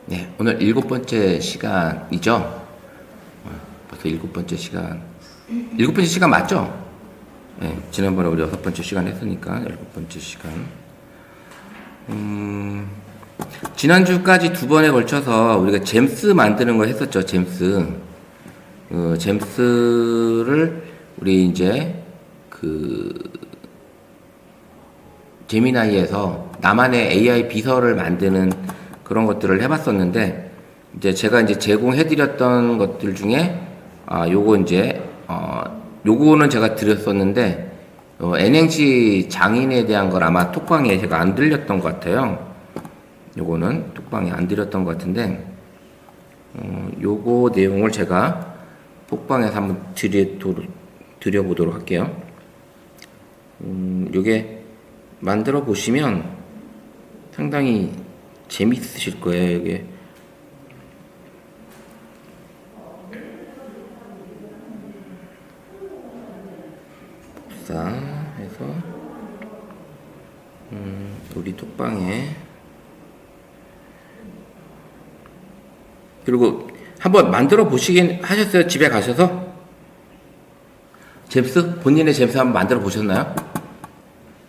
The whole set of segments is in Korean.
네, 오늘 7번째 시간이죠. 벌써 7번째 시간. 7번째 시간 맞죠? 네, 지난번에 우리 6번째 시간 했으니까 7번째 시간. 지난주까지 2번에 걸쳐서 우리가 잼스 만드는 걸 했었죠. 잼스. 잼스를 우리 이제 제미나이에서 나만의 AI 비서를 만드는 그런 것들을 해봤었는데, 이제 제가 이제 제공해드렸던 것들 중에, 요거는 제가 드렸었는데, N행시 장인에 대한 걸 아마 톡방에 제가 안 들렸던 것 같아요. 요거는 톡방에 안 드렸던 것 같은데, 요거 내용을 제가 톡방에서 한번 드려보도록 할게요. 요게 만들어 보시면 상당히 재밌으실 거예요. 이게 복사해서 우리 톡방에, 그리고 한번 만들어 보시긴 하셨어요? 집에 가셔서 잼스, 본인의 잼스 한번 만들어 보셨나요?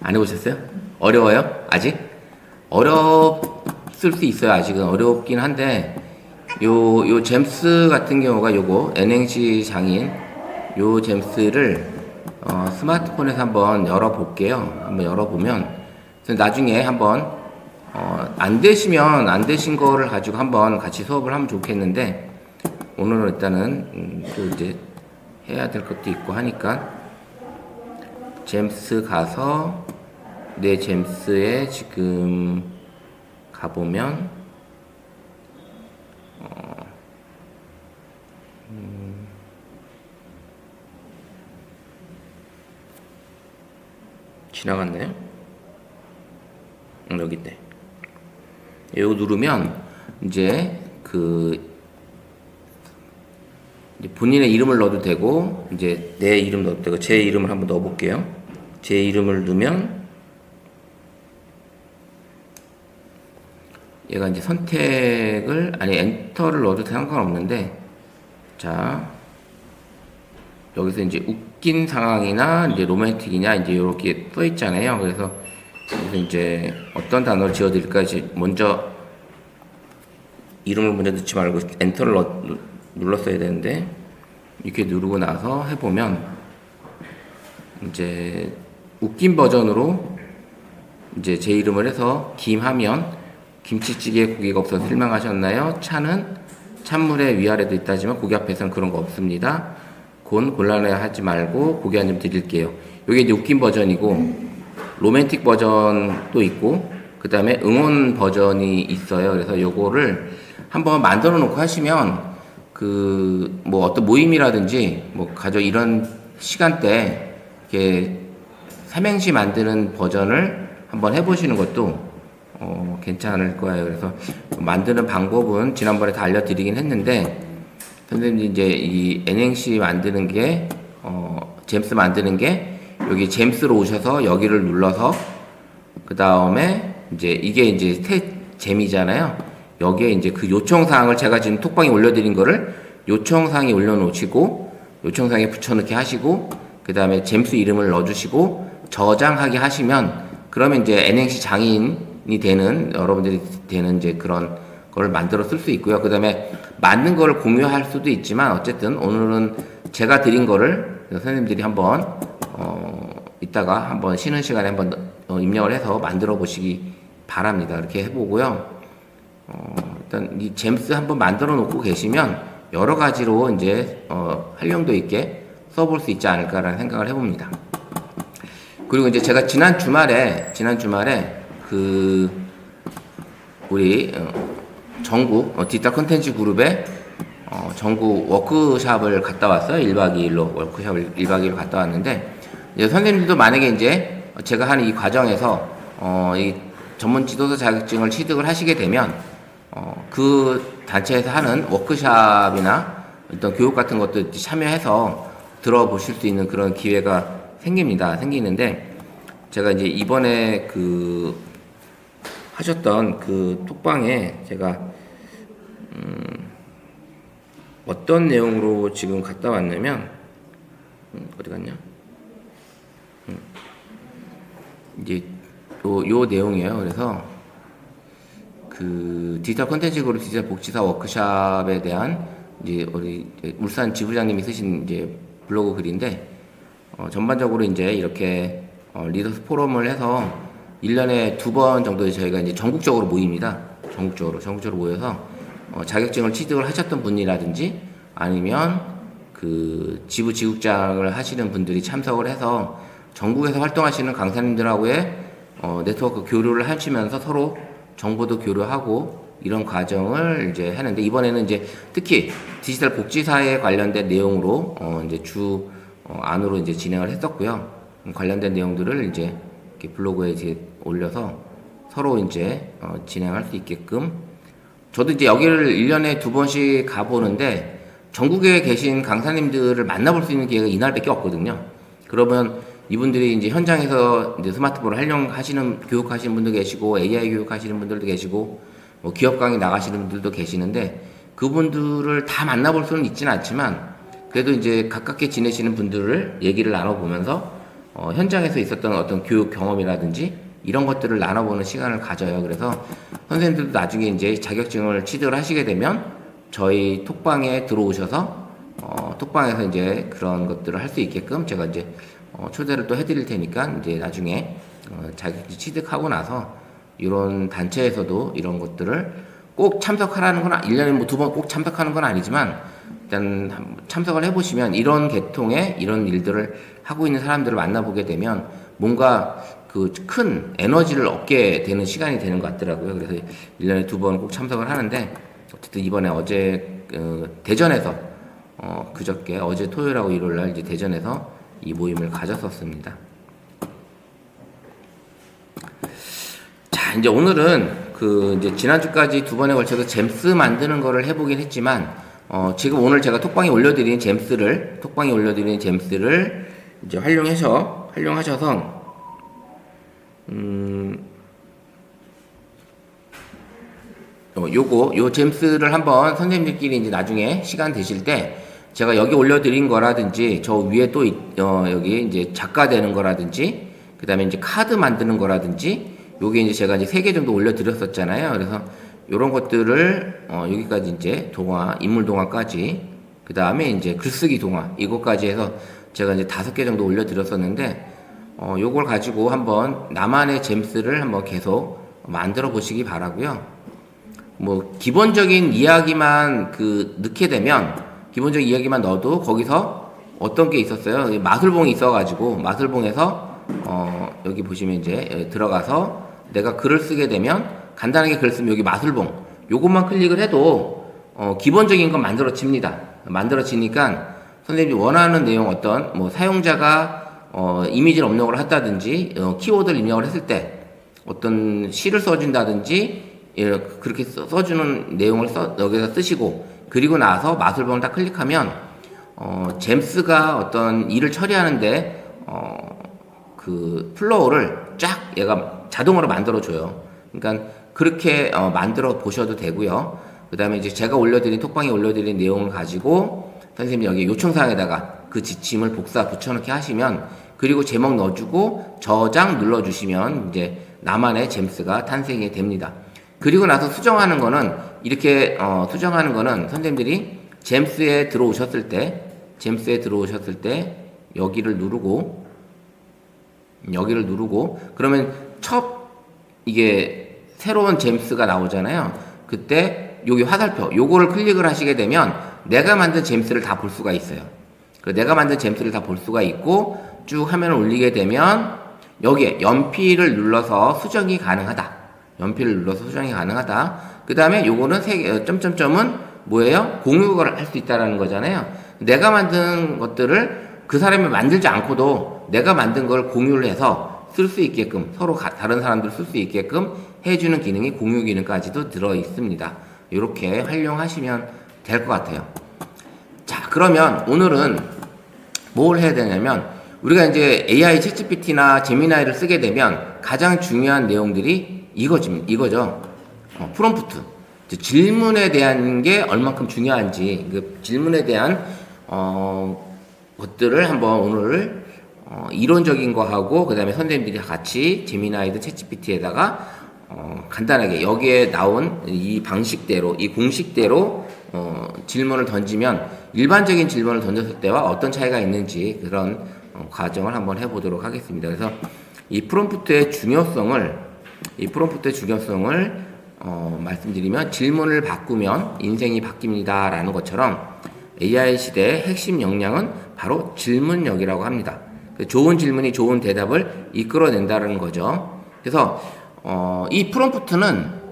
안 해보셨어요? 어려워요? 아직? 어렵을 수 있어요. 아직은 어렵긴 한데, 요 잼스 같은 경우가 요거 N행시 장인 요 잼스를 스마트폰에서 한번 열어볼게요. 한번 열어보면 나중에 한번 안 되시면 안 되신 거를 가지고 한번 같이 수업을 하면 좋겠는데, 오늘은 일단은 또 이제 해야 될 것도 있고 하니까 잼스 가서 내 잼스에 지금 가보면 지나갔네요. 여기 있네. 이거 누르면 이제 본인의 이름을 넣어도 되고, 이제 내 이름 넣어도 되고, 제 이름을 한번 넣어볼게요. 제 이름을 넣으면 얘가 이제 엔터를 넣어도 상관없는데, 자, 여기서 이제 웃긴 상황이나 이제 로맨틱이냐 이제 이렇게 써 있잖아요. 그래서 이제 어떤 단어를 지어드릴까, 이제 먼저 이름을 먼저 넣지 말고 엔터를 눌렀어야 되는데, 이렇게 누르고 나서 해보면 이제 웃긴 버전으로 이제 제 이름을 해서 김하면 김치찌개 고기가 없어서 실망하셨나요? 차는 찬물에 위아래도 있다지만 고기 앞에서는 그런 거 없습니다. 곤란해 하지 말고 고기 한 점 드릴게요. 이게 이제 웃긴 버전이고, 로맨틱 버전도 있고, 그 다음에 응원 버전이 있어요. 그래서 요거를 한번 만들어 놓고 하시면 어떤 모임이라든지 이런 시간대 이렇게 삼행시 만드는 버전을 한번 해보시는 것도 괜찮을 거예요. 그래서 만드는 방법은 지난번에 다 알려드리긴 했는데, 선생님이 이제 이 N행시 만드는 게, 잼스 만드는 게, 여기 잼스로 오셔서 여기를 눌러서, 그 다음에 이제 이게 이제 잼이잖아요. 여기에 이제 그 요청사항을 제가 지금 톡방에 올려드린 거를 요청사항에 올려놓으시고, 요청사항에 붙여넣기 하시고, 그 다음에 잼스 이름을 넣어주시고, 저장하기 하시면, 그러면 이제 N행시 장인이 되는, 여러분들이 되는 이제 그런 걸 만들어 쓸 수 있고요. 그 다음에 맞는 거를 공유할 수도 있지만, 어쨌든 오늘은 제가 드린 거를 선생님들이 한번 이따가 한번 쉬는 시간에 한번 입력을 해서 만들어 보시기 바랍니다. 이렇게 해보고요. 일단 이 잼스 한번 만들어 놓고 계시면 여러 가지로 이제 활용도 있게 써볼 수 있지 않을까라는 생각을 해봅니다. 그리고 이제 제가 지난 주말에 우리 전국 디지털 콘텐츠 그룹에 전국 워크샵을 갔다 왔어요. 1박 2일로 워크샵을 1박 2일로 갔다 왔는데, 이제 선생님들도 만약에 이제 제가 하는 이 과정에서 이 전문 지도사 자격증을 취득을 하시게 되면 그 단체에서 하는 워크샵이나 어떤 교육 같은 것도 참여해서 들어보실 수 있는 그런 기회가 생기는데, 제가 이제 이번에 하셨던 그 톡방에 제가 어떤 내용으로 지금 갔다 왔냐면 어디 갔냐? 이제 요 내용이에요. 그래서 그 디지털 콘텐츠 그룹 디지털 복지사 워크샵에 대한 이제 우리 울산 지부장님이 쓰신 이제 블로그 글인데 전반적으로 이제 이렇게 리더스 포럼을 해서 1년에 2번 정도 저희가 이제 전국적으로 모입니다. 전국적으로 모여서 자격증을 취득을 하셨던 분이라든지 아니면 그 지부 지국장을 하시는 분들이 참석을 해서 전국에서 활동하시는 강사님들하고의 네트워크 교류를 하시면서 서로 정보도 교류하고 이런 과정을 이제 하는데, 이번에는 이제 특히 디지털 복지사에 관련된 내용으로 이제 주 안으로 이제 진행을 했었고요. 관련된 내용들을 이제 이렇게 블로그에 이제 올려서 서로 이제 진행할 수 있게끔, 저도 이제 여기를 1년에 2번씩 가보는데 전국에 계신 강사님들을 만나볼 수 있는 기회가 이날밖에 없거든요. 그러면 이분들이 이제 현장에서 이제 스마트폰을 활용하시는 교육하시는 분도 계시고 AI 교육하시는 분들도 계시고 뭐 기업 강의 나가시는 분들도 계시는데 그분들을 다 만나볼 수는 있지는 않지만 그래도 이제 가깝게 지내시는 분들을 얘기를 나눠보면서 현장에서 있었던 어떤 교육 경험이라든지 이런 것들을 나눠보는 시간을 가져요. 그래서 선생님들도 나중에 이제 자격증을 취득을 하시게 되면 저희 톡방에 들어오셔서 톡방에서 이제 그런 것들을 할 수 있게끔 제가 이제 초대를 또 해드릴 테니까 이제 나중에 자격증 취득하고 나서 이런 단체에서도 이런 것들을 꼭 참석하라는 건 1년에 뭐 2번 꼭 참석하는 건 아니지만 일단 참석을 해보시면 이런 계통의 이런 일들을 하고 있는 사람들을 만나보게 되면 뭔가 그 큰 에너지를 얻게 되는 시간이 되는 것 같더라고요. 그래서 1년에 2번 꼭 참석을 하는데 어쨌든 이번에 어제 대전에서 그저께 어제 토요일하고 일요일날 이제 대전에서 이 모임을 가졌었습니다. 자, 이제 오늘은 그 이제 지난주까지 2번에 걸쳐서 잼스 만드는 거를 해보긴 했지만 지금 오늘 제가 톡방에 올려드린 잼스를 이제 활용하셔서 요 잼스를 한번 선생님들끼리 이제 나중에 시간 되실 때 제가 여기 올려드린 거라든지 저 위에 또 여기 이제 작가 되는 거라든지 그 다음에 이제 카드 만드는 거라든지 요게 이제 제가 이제 3개 정도 올려드렸었잖아요. 그래서 요런 것들을 여기까지 이제 동화, 인물 동화까지 그 다음에 이제 글쓰기 동화 이것까지 해서 제가 이제 5개 정도 올려드렸었는데 요걸 가지고 한번 나만의 잼스를 한번 계속 만들어 보시기 바라고요. 뭐 기본적인 이야기만 넣게 되면 기본적인 이야기만 넣어도 거기서 어떤 게 있었어요. 마술봉이 있어가지고 마술봉에서 여기 보시면 이제 들어가서 내가 글을 쓰게 되면 간단하게 글 쓰면 여기 마술봉 요것만 클릭을 해도 기본적인 건 만들어지니까 선생님이 원하는 내용 어떤 뭐 사용자가 이미지를 업로드를 한다든지 키워드를 입력을 했을 때 어떤 시를 써준다든지 그렇게 써주는 내용을 여기다 쓰시고 그리고 나서 마술봉을 딱 클릭하면 잼스가 어떤 일을 처리하는데 그 플로우를 쫙 얘가 자동으로 만들어줘요. 그러니까 그렇게 만들어 보셔도 되고요. 그 다음에 이제 제가 톡방에 올려드린 내용을 가지고 선생님이 여기 요청사항에다가 그 지침을 복사 붙여넣기 하시면 그리고 제목 넣어주고 저장 눌러주시면 이제 나만의 잼스가 탄생이 됩니다. 그리고 나서 수정하는 거는 이렇게 수정하는 거는 선생님들이 잼스에 들어오셨을 때 여기를 누르고 그러면 이게 새로운 잼스가 나오잖아요. 그때 여기 화살표 요거를 클릭을 하시게 되면 내가 만든 잼스를 다 볼 수가 있어요. 내가 만든 잼스를 다 볼 수가 있고 쭉 화면을 올리게 되면 여기에 연필을 눌러서 수정이 가능하다. 그 다음에 요거는 점점점은 뭐예요? 공유를 할 수 있다라는 거잖아요. 내가 만든 것들을 그 사람이 만들지 않고도 내가 만든 걸 공유를 해서 쓸 수 있게끔 서로 다른 사람들 쓸 수 있게끔 해주는 기능이 공유 기능까지도 들어 있습니다. 이렇게 활용하시면 될 것 같아요. 자, 그러면 오늘은 뭘 해야 되냐면 우리가 이제 AI 챗GPT나 제미나이를 쓰게 되면 가장 중요한 내용들이 이거죠. 프롬프트. 이제 질문에 대한 게 얼만큼 중요한지 그 질문에 대한 것들을 한번 오늘 이론적인 거 하고 그다음에 선생님들이 같이 제미나이든 챗GPT에다가 간단하게 여기에 나온 이 방식대로 이 공식대로 질문을 던지면 일반적인 질문을 던졌을 때와 어떤 차이가 있는지 그런 과정을 한번 해보도록 하겠습니다. 그래서 이 프롬프트의 중요성을 말씀드리면 질문을 바꾸면 인생이 바뀝니다 라는 것처럼 AI 시대의 핵심 역량은 바로 질문력이라고 합니다. 좋은 질문이 좋은 대답을 이끌어낸다는 거죠. 그래서 이 프롬프트는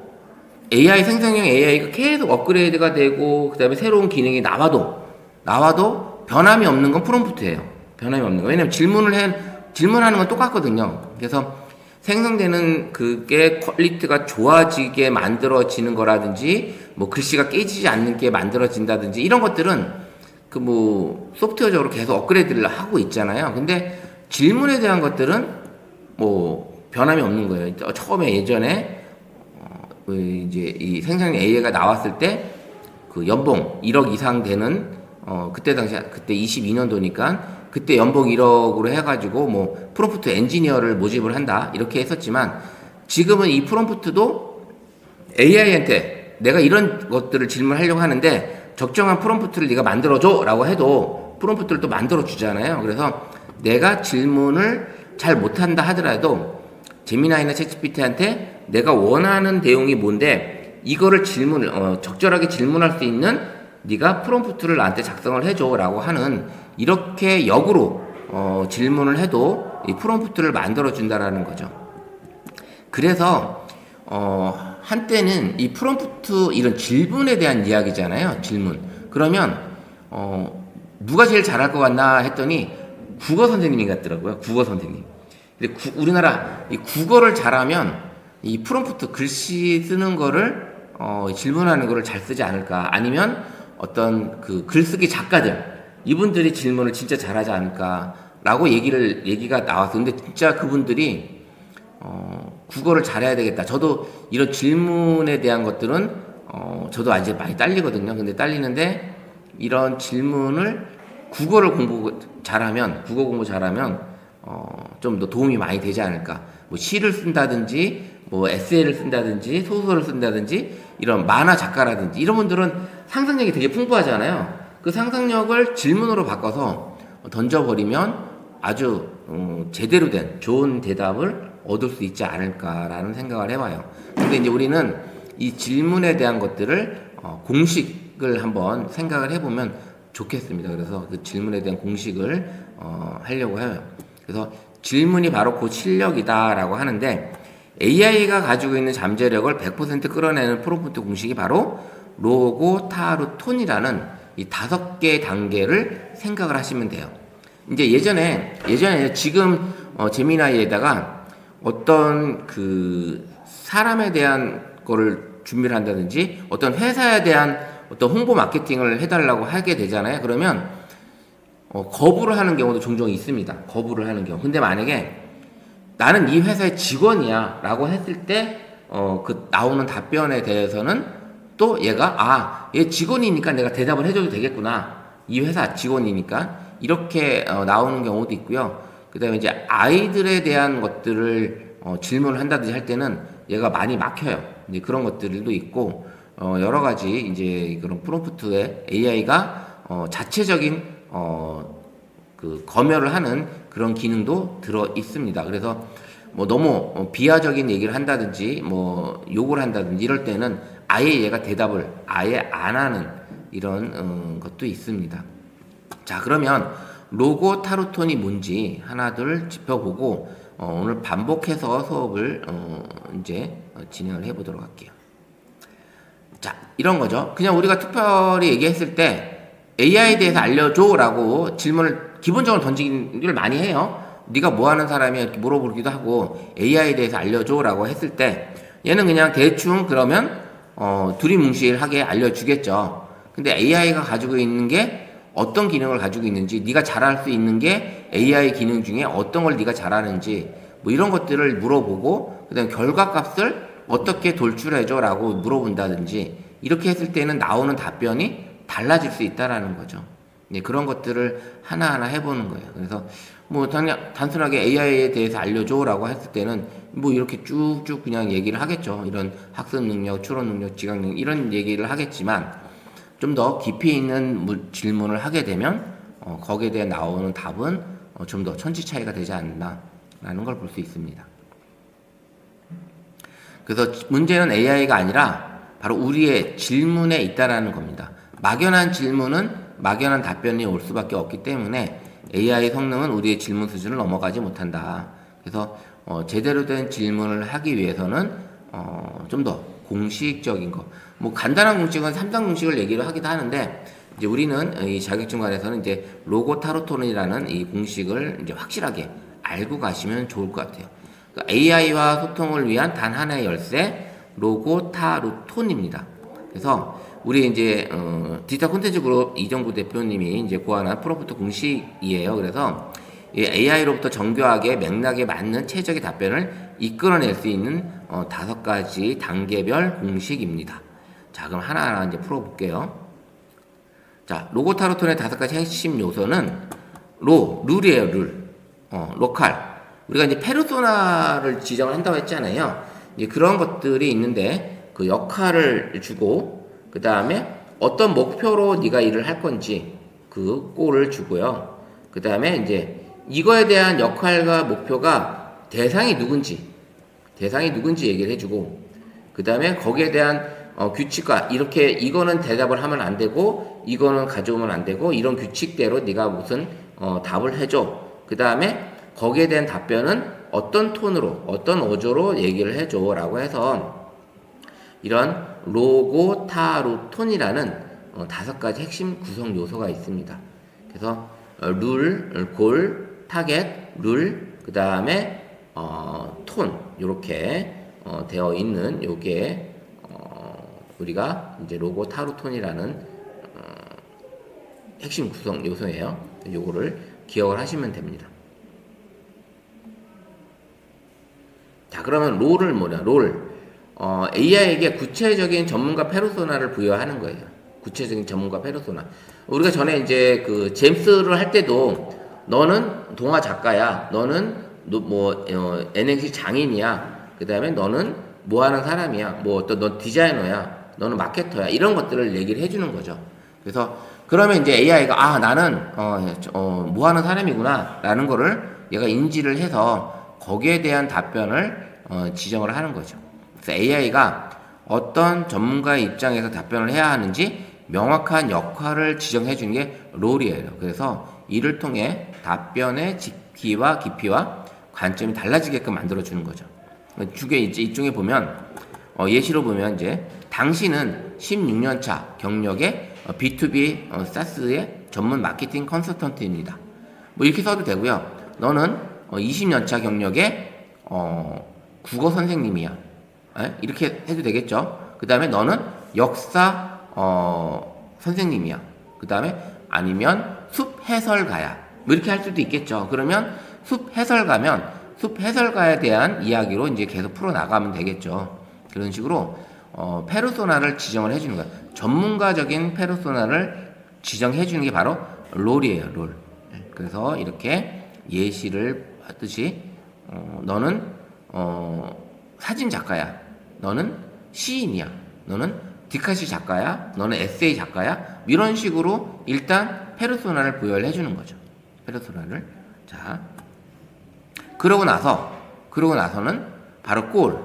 AI 생성형 AI가 계속 업그레이드가 되고 그 다음에 새로운 기능이 나와도 변함이 없는 건 프롬프트예요. 변함이 없는 거. 왜냐면 질문하는 건 똑같거든요. 그래서 생성되는 그게 퀄리티가 좋아지게 만들어지는 거라든지 뭐 글씨가 깨지지 않게 만들어진다든지 이런 것들은 그 뭐 소프트웨어적으로 계속 업그레이드를 하고 있잖아요. 근데 질문에 대한 것들은 뭐 변함이 없는 거예요. 처음에 예전에 이제 이 생성형 AI가 나왔을 때 그 연봉 1억 이상 되는 그때 22년도니까 그때 연봉 1억으로 해가지고 뭐 프롬프트 엔지니어를 모집을 한다 이렇게 했었지만 지금은 이 프롬프트도 AI한테 내가 이런 것들을 질문하려고 하는데 적정한 프롬프트를 네가 만들어줘 라고 해도 프롬프트를 또 만들어 주잖아요. 그래서 내가 질문을 잘 못한다 하더라도 제미나이나 챗GPT한테 내가 원하는 내용이 뭔데 이거를 적절하게 질문할 수 있는 네가 프롬프트를 나한테 작성을 해줘 라고 하는 이렇게 역으로 질문을 해도 이 프롬프트를 만들어 준다라는 거죠. 그래서 한때는 이 프롬프트 이런 질문에 대한 이야기잖아요. 질문. 그러면 누가 제일 잘할 것 같나 했더니 국어 선생님이 같더라고요. 국어 선생님. 근데 우리나라 이 국어를 잘하면 이 프롬프트 글씨 쓰는 거를 질문하는 거를 잘 쓰지 않을까? 아니면 어떤 그 글쓰기 작가들 이분들이 질문을 진짜 잘하지 않을까라고 얘기가 나왔어요. 근데 진짜 그분들이 국어를 잘해야 되겠다. 저도 이런 질문에 대한 것들은 저도 아직 많이 딸리거든요. 근데 딸리는데 이런 질문을 국어 공부 잘하면 좀 더 도움이 많이 되지 않을까. 뭐 시를 쓴다든지 뭐 에세이를 쓴다든지 소설을 쓴다든지 이런 만화 작가라든지 이런 분들은 상상력이 되게 풍부하잖아요. 그 상상력을 질문으로 바꿔서 던져버리면 아주 제대로 된 좋은 대답을 얻을 수 있지 않을까라는 생각을 해봐요. 근데 이제 우리는 이 질문에 대한 것들을 공식을 한번 생각을 해보면 좋겠습니다. 그래서 그 질문에 대한 공식을 하려고 해요. 그래서 질문이 바로 그 실력이다라고 하는데 AI가 가지고 있는 잠재력을 100% 끌어내는 프롬프트 공식이 바로 로고, 타루, 톤이라는 이 5개의 단계를 생각을 하시면 돼요. 이제 예전에 지금 제미나이에다가 어떤 그 사람에 대한 거를 준비를 한다든지 어떤 회사에 대한 어떤 홍보 마케팅을 해달라고 하게 되잖아요. 그러면 거부를 하는 경우도 종종 있습니다. 거부를 하는 경우. 근데 만약에 나는 이 회사의 직원이야 라고 했을 때 그 나오는 답변에 대해서는 또 얘 직원이니까 내가 대답을 해줘도 되겠구나. 이 회사 직원이니까 이렇게 나오는 경우도 있고요. 그 다음에 이제 아이들에 대한 것들을 질문을 한다든지 할 때는 얘가 많이 막혀요. 이제 그런 것들도 있고 여러 가지 이제 그런 프롬프트에 AI가 자체적인 그 검열을 하는 그런 기능도 들어 있습니다. 그래서 뭐 너무 비하적인 얘기를 한다든지 뭐 욕을 한다든지 이럴 때는 아예 얘가 대답을 아예 안 하는 이런 것도 있습니다. 자, 그러면 로고 타루톤이 뭔지 하나 둘 짚어보고 오늘 반복해서 수업을 이제 진행을 해보도록 할게요. 자, 이런 거죠. 그냥 우리가 특별히 얘기했을 때 AI에 대해서 알려줘 라고 질문을 기본적으로 던지기를 많이 해요. 네가 뭐 하는 사람이야 이렇게 물어보기도 하고 AI에 대해서 알려줘 라고 했을 때 얘는 그냥 대충 그러면 두리뭉실하게 알려주겠죠. 근데 AI가 가지고 있는 게 어떤 기능을 가지고 있는지, 네가 잘할 수 있는 게 AI 기능 중에 어떤 걸 네가 잘하는지 뭐 이런 것들을 물어보고 그다음 결과값을 어떻게 돌출해줘 라고 물어본다든지 이렇게 했을 때는 나오는 답변이 달라질 수 있다라는 거죠. 네, 그런 것들을 하나하나 해보는 거예요. 그래서 뭐 단순하게 AI에 대해서 알려줘라고 했을 때는 뭐 이렇게 쭉쭉 그냥 얘기를 하겠죠. 이런 학습 능력, 추론 능력, 지각 능력 이런 얘기를 하겠지만 좀 더 깊이 있는 질문을 하게 되면 거기에 대해 나오는 답은 좀 더 천지 차이가 되지 않나라는 걸 볼 수 있습니다. 그래서 문제는 AI가 아니라 바로 우리의 질문에 있다라는 겁니다. 막연한 질문은 막연한 답변이 올 수밖에 없기 때문에 AI 성능은 우리의 질문 수준을 넘어가지 못한다. 그래서 제대로 된 질문을 하기 위해서는 좀 더 공식적인 거, 뭐 간단한 공식은 3단 공식을 얘기를 하기도 하는데 이제 우리는 이 자격증관에서는 이제 로고타로톤이라는 이 공식을 이제 확실하게 알고 가시면 좋을 것 같아요. 그러니까 AI와 소통을 위한 단 하나의 열쇠 로고타로톤입니다. 그래서 우리 이제 디지털 콘텐츠 그룹 이정구 대표님이 이제 고안한 프롬프트 공식이에요. 그래서 이 AI로부터 정교하게 맥락에 맞는 최적의 답변을 이끌어낼 수 있는 5가지 단계별 공식입니다. 자, 그럼 하나하나 이제 풀어볼게요. 자, 로고타로톤의 5가지 핵심 요소는 룰이에요, 룰. 로컬. 우리가 이제 페르소나를 지정을 한다고 했잖아요. 이제 그런 것들이 있는데 그 역할을 주고 그 다음에 어떤 목표로 네가 일을 할 건지 그 골을 주고요. 그 다음에 이제 이거에 대한 역할과 목표가 대상이 누군지 얘기를 해주고 그 다음에 거기에 대한 규칙과 이렇게 이거는 대답을 하면 안 되고 이거는 가져오면 안 되고 이런 규칙대로 네가 무슨 답을 해줘. 그 다음에 거기에 대한 답변은 어떤 톤으로 어떤 어조로 얘기를 해줘 라고 해서 이런 로고타로톤이라는 5가지 핵심 구성 요소가 있습니다. 그래서 룰, 골, 타겟, 룰, 그 다음에 톤 이렇게 되어 있는 요게 우리가 이제 로고타로톤이라는 핵심 구성 요소예요. 요거를 기억을 하시면 됩니다. 자, 그러면 롤을 뭐냐? AI에게 구체적인 전문가 페르소나를 부여하는 거예요. 구체적인 전문가 페르소나. 우리가 전에 이제 그 제임스를 할 때도 너는 동화 작가야. 너는 NNC 장인이야. 그 다음에 너는 뭐 하는 사람이야. 너 디자이너야. 너는 마케터야. 이런 것들을 얘기를 해주는 거죠. 그래서 그러면 이제 AI가 나는 뭐 하는 사람이구나 라는 거를 얘가 인지를 해서 거기에 대한 답변을 지정을 하는 거죠. 그래서 AI가 어떤 전문가의 입장에서 답변을 해야 하는지 명확한 역할을 지정해 주는 게 롤이에요. 그래서 이를 통해 답변의 깊이와 관점이 달라지게끔 만들어 주는 거죠. 이쪽에 보면 예시로 보면 이제 당신은 16년차 경력의 B2B SaaS의 전문 마케팅 컨설턴트입니다. 뭐 이렇게 써도 되고요. 너는 20년차 경력의 국어 선생님이야. 이렇게 해도 되겠죠. 그 다음에 너는 역사 선생님이야. 그 다음에 아니면 숲 해설가야. 뭐 이렇게 할 수도 있겠죠. 그러면 숲 해설가에 대한 이야기로 이제 계속 풀어 나가면 되겠죠. 그런 식으로 페르소나를 지정을 해주는 거야. 전문가적인 페르소나를 지정해 주는 게 바로 롤이에요. 롤. 그래서 이렇게 예시를 하듯이 너는 사진 작가야. 너는 시인이야. 너는 디카시 작가야. 너는 에세이 작가야. 이런 식으로 일단 페르소나를 부여를 해주는 거죠. 페르소나를. 자, 그러고 나서는 바로 골.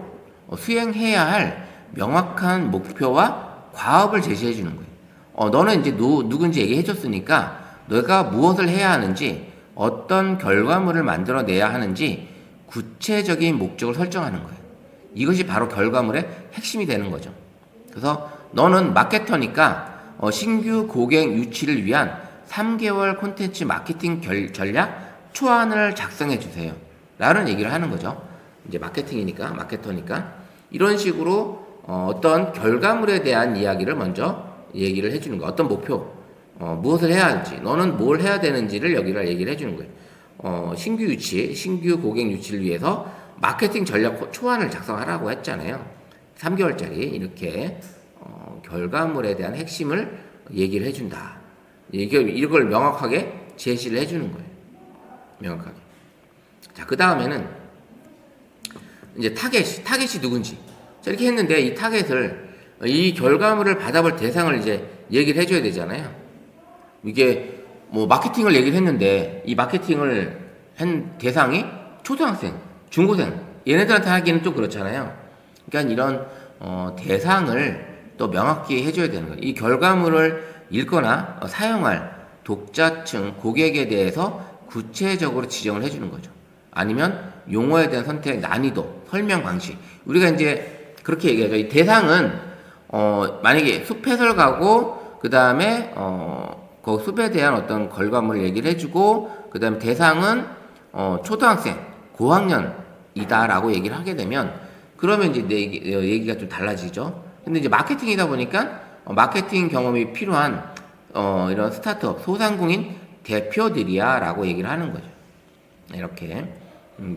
수행해야 할 명확한 목표와 과업을 제시해 주는 거예요. 너는 이제 누군지 얘기해 줬으니까 너가 무엇을 해야 하는지 어떤 결과물을 만들어내야 하는지 구체적인 목적을 설정하는 거예요. 이것이 바로 결과물의 핵심이 되는 거죠. 그래서 너는 마케터니까 신규 고객 유치를 위한 3개월 콘텐츠 마케팅 전략 초안을 작성해 주세요. 라는 얘기를 하는 거죠. 이제 마케터니까 이런 식으로 어떤 결과물에 대한 이야기를 먼저 얘기를 해주는 거예요. 어떤 목표, 무엇을 해야 할지, 너는 뭘 해야 되는지를 여기를 얘기를 해주는 거예요. 신규 고객 유치를 위해서 마케팅 전략 초안을 작성하라고 했잖아요. 3개월짜리 이렇게 결과물에 대한 핵심을 얘기를 해준다. 이걸 명확하게 제시를 해주는 거예요. 명확하게. 자, 그 다음에는 이제 타겟이 누군지. 자, 이렇게 했는데 이 결과물을 받아볼 대상을 이제 얘기를 해줘야 되잖아요. 이게 뭐 마케팅을 얘기를 했는데 이 마케팅을 한 대상이 초등학생, 중고생 얘네들한테 하기는 좀 그렇잖아요. 그러니까 이런 대상을 또 명확히 해줘야 되는 거예요. 이 결과물을 읽거나 사용할 독자층, 고객에 대해서 구체적으로 지정을 해주는 거죠. 아니면 용어에 대한 선택, 난이도, 설명 방식. 우리가 이제 그렇게 얘기하죠. 이 대상은 만약에 숲해설 가고 그 다음에 그 숲에 대한 어떤 결과물을 얘기를 해주고 그 다음에 대상은 초등학생, 고학년이다라고 얘기를 하게 되면 그러면 이제 얘기가 좀 달라지죠. 근데 이제 마케팅이다 보니까 마케팅 경험이 필요한 이런 스타트업, 소상공인 대표들이야라고 얘기를 하는 거죠. 이렇게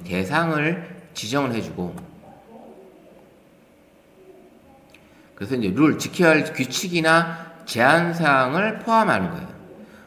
대상을 지정을 해주고 그래서 이제 룰, 지켜야 할 규칙이나 제한 사항을 포함하는 거예요.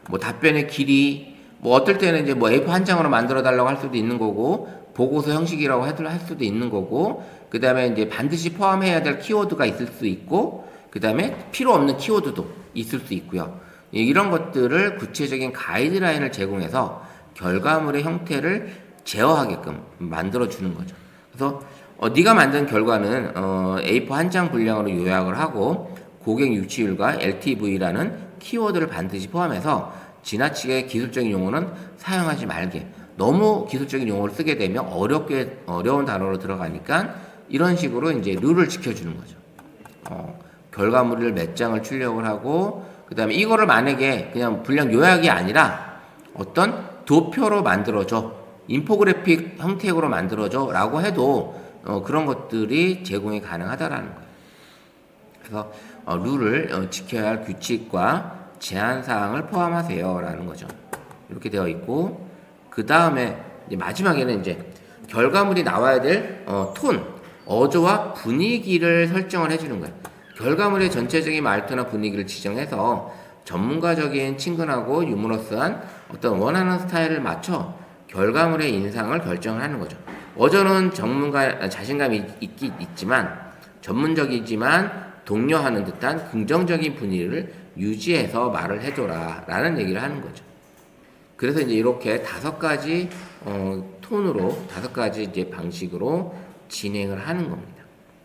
뭐 답변의 길이, 뭐 어떨 때는 이제 뭐 A4 한 장으로 만들어 달라고 할 수도 있는 거고, 보고서 형식이라고 할 수도 있는 거고, 그 다음에 이제 반드시 포함해야 될 키워드가 있을 수 있고, 그 다음에 필요 없는 키워드도 있을 수 있고요. 이런 것들을 구체적인 가이드라인을 제공해서 결과물의 형태를 제어하게끔 만들어 주는 거죠. 그래서 네가 만든 결과는 A4 한 장 분량으로 요약을 하고 고객 유치율과 LTV라는 키워드를 반드시 포함해서 지나치게 기술적인 용어는 사용하지 말게. 너무 기술적인 용어를 쓰게 되면 어려운 단어로 들어가니까 이런 식으로 이제 룰을 지켜주는 거죠. 결과물을 몇 장을 출력을 하고 그 다음에 이거를 만약에 그냥 분량 요약이 아니라 어떤 도표로 만들어줘, 인포그래픽 형태로 만들어줘 라고 해도 그런 것들이 제공이 가능하다라는 거예요. 그래서 룰을 지켜야 할 규칙과 제한사항을 포함하세요 라는 거죠. 이렇게 되어 있고 그 다음에 마지막에는 이제 결과물이 나와야 될 톤, 어조와 분위기를 설정을 해주는 거예요. 결과물의 전체적인 말투나 분위기를 지정해서 전문가적인 친근하고 유머러스한 어떤 원하는 스타일을 맞춰 결과물의 인상을 결정을 하는 거죠. 어조는 자신감이 있지만 전문적이지만 독려하는 듯한 긍정적인 분위기를 유지해서 말을 해줘라 라는 얘기를 하는 거죠. 그래서 이제 이렇게 5가지 톤으로 5가지 이제 방식으로 진행을 하는 겁니다.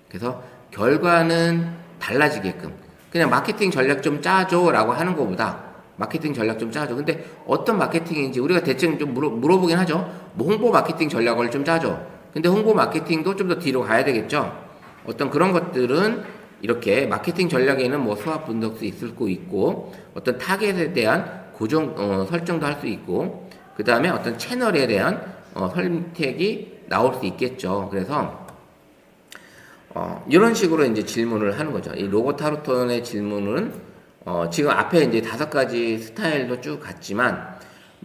그래서 결과는 달라지게끔 그냥 마케팅 전략 좀 짜줘 라고 하는 것보다 마케팅 전략 좀 짜줘. 근데 어떤 마케팅인지 우리가 대충 좀 물어보긴 하죠. 뭐 홍보 마케팅 전략을 좀 짜줘. 근데 홍보 마케팅도 좀 더 뒤로 가야 되겠죠. 어떤 그런 것들은 이렇게 마케팅 전략에는 뭐 수학 분석도 있을 수 있고 어떤 타겟에 대한 고정 설정도 할 수 있고 그 다음에 어떤 채널에 대한 선택이 나올 수 있겠죠. 그래서 이런 식으로 이제 질문을 하는 거죠. 이 로고 타로톤의 질문은 지금 앞에 이제 5가지 스타일도 쭉 갔지만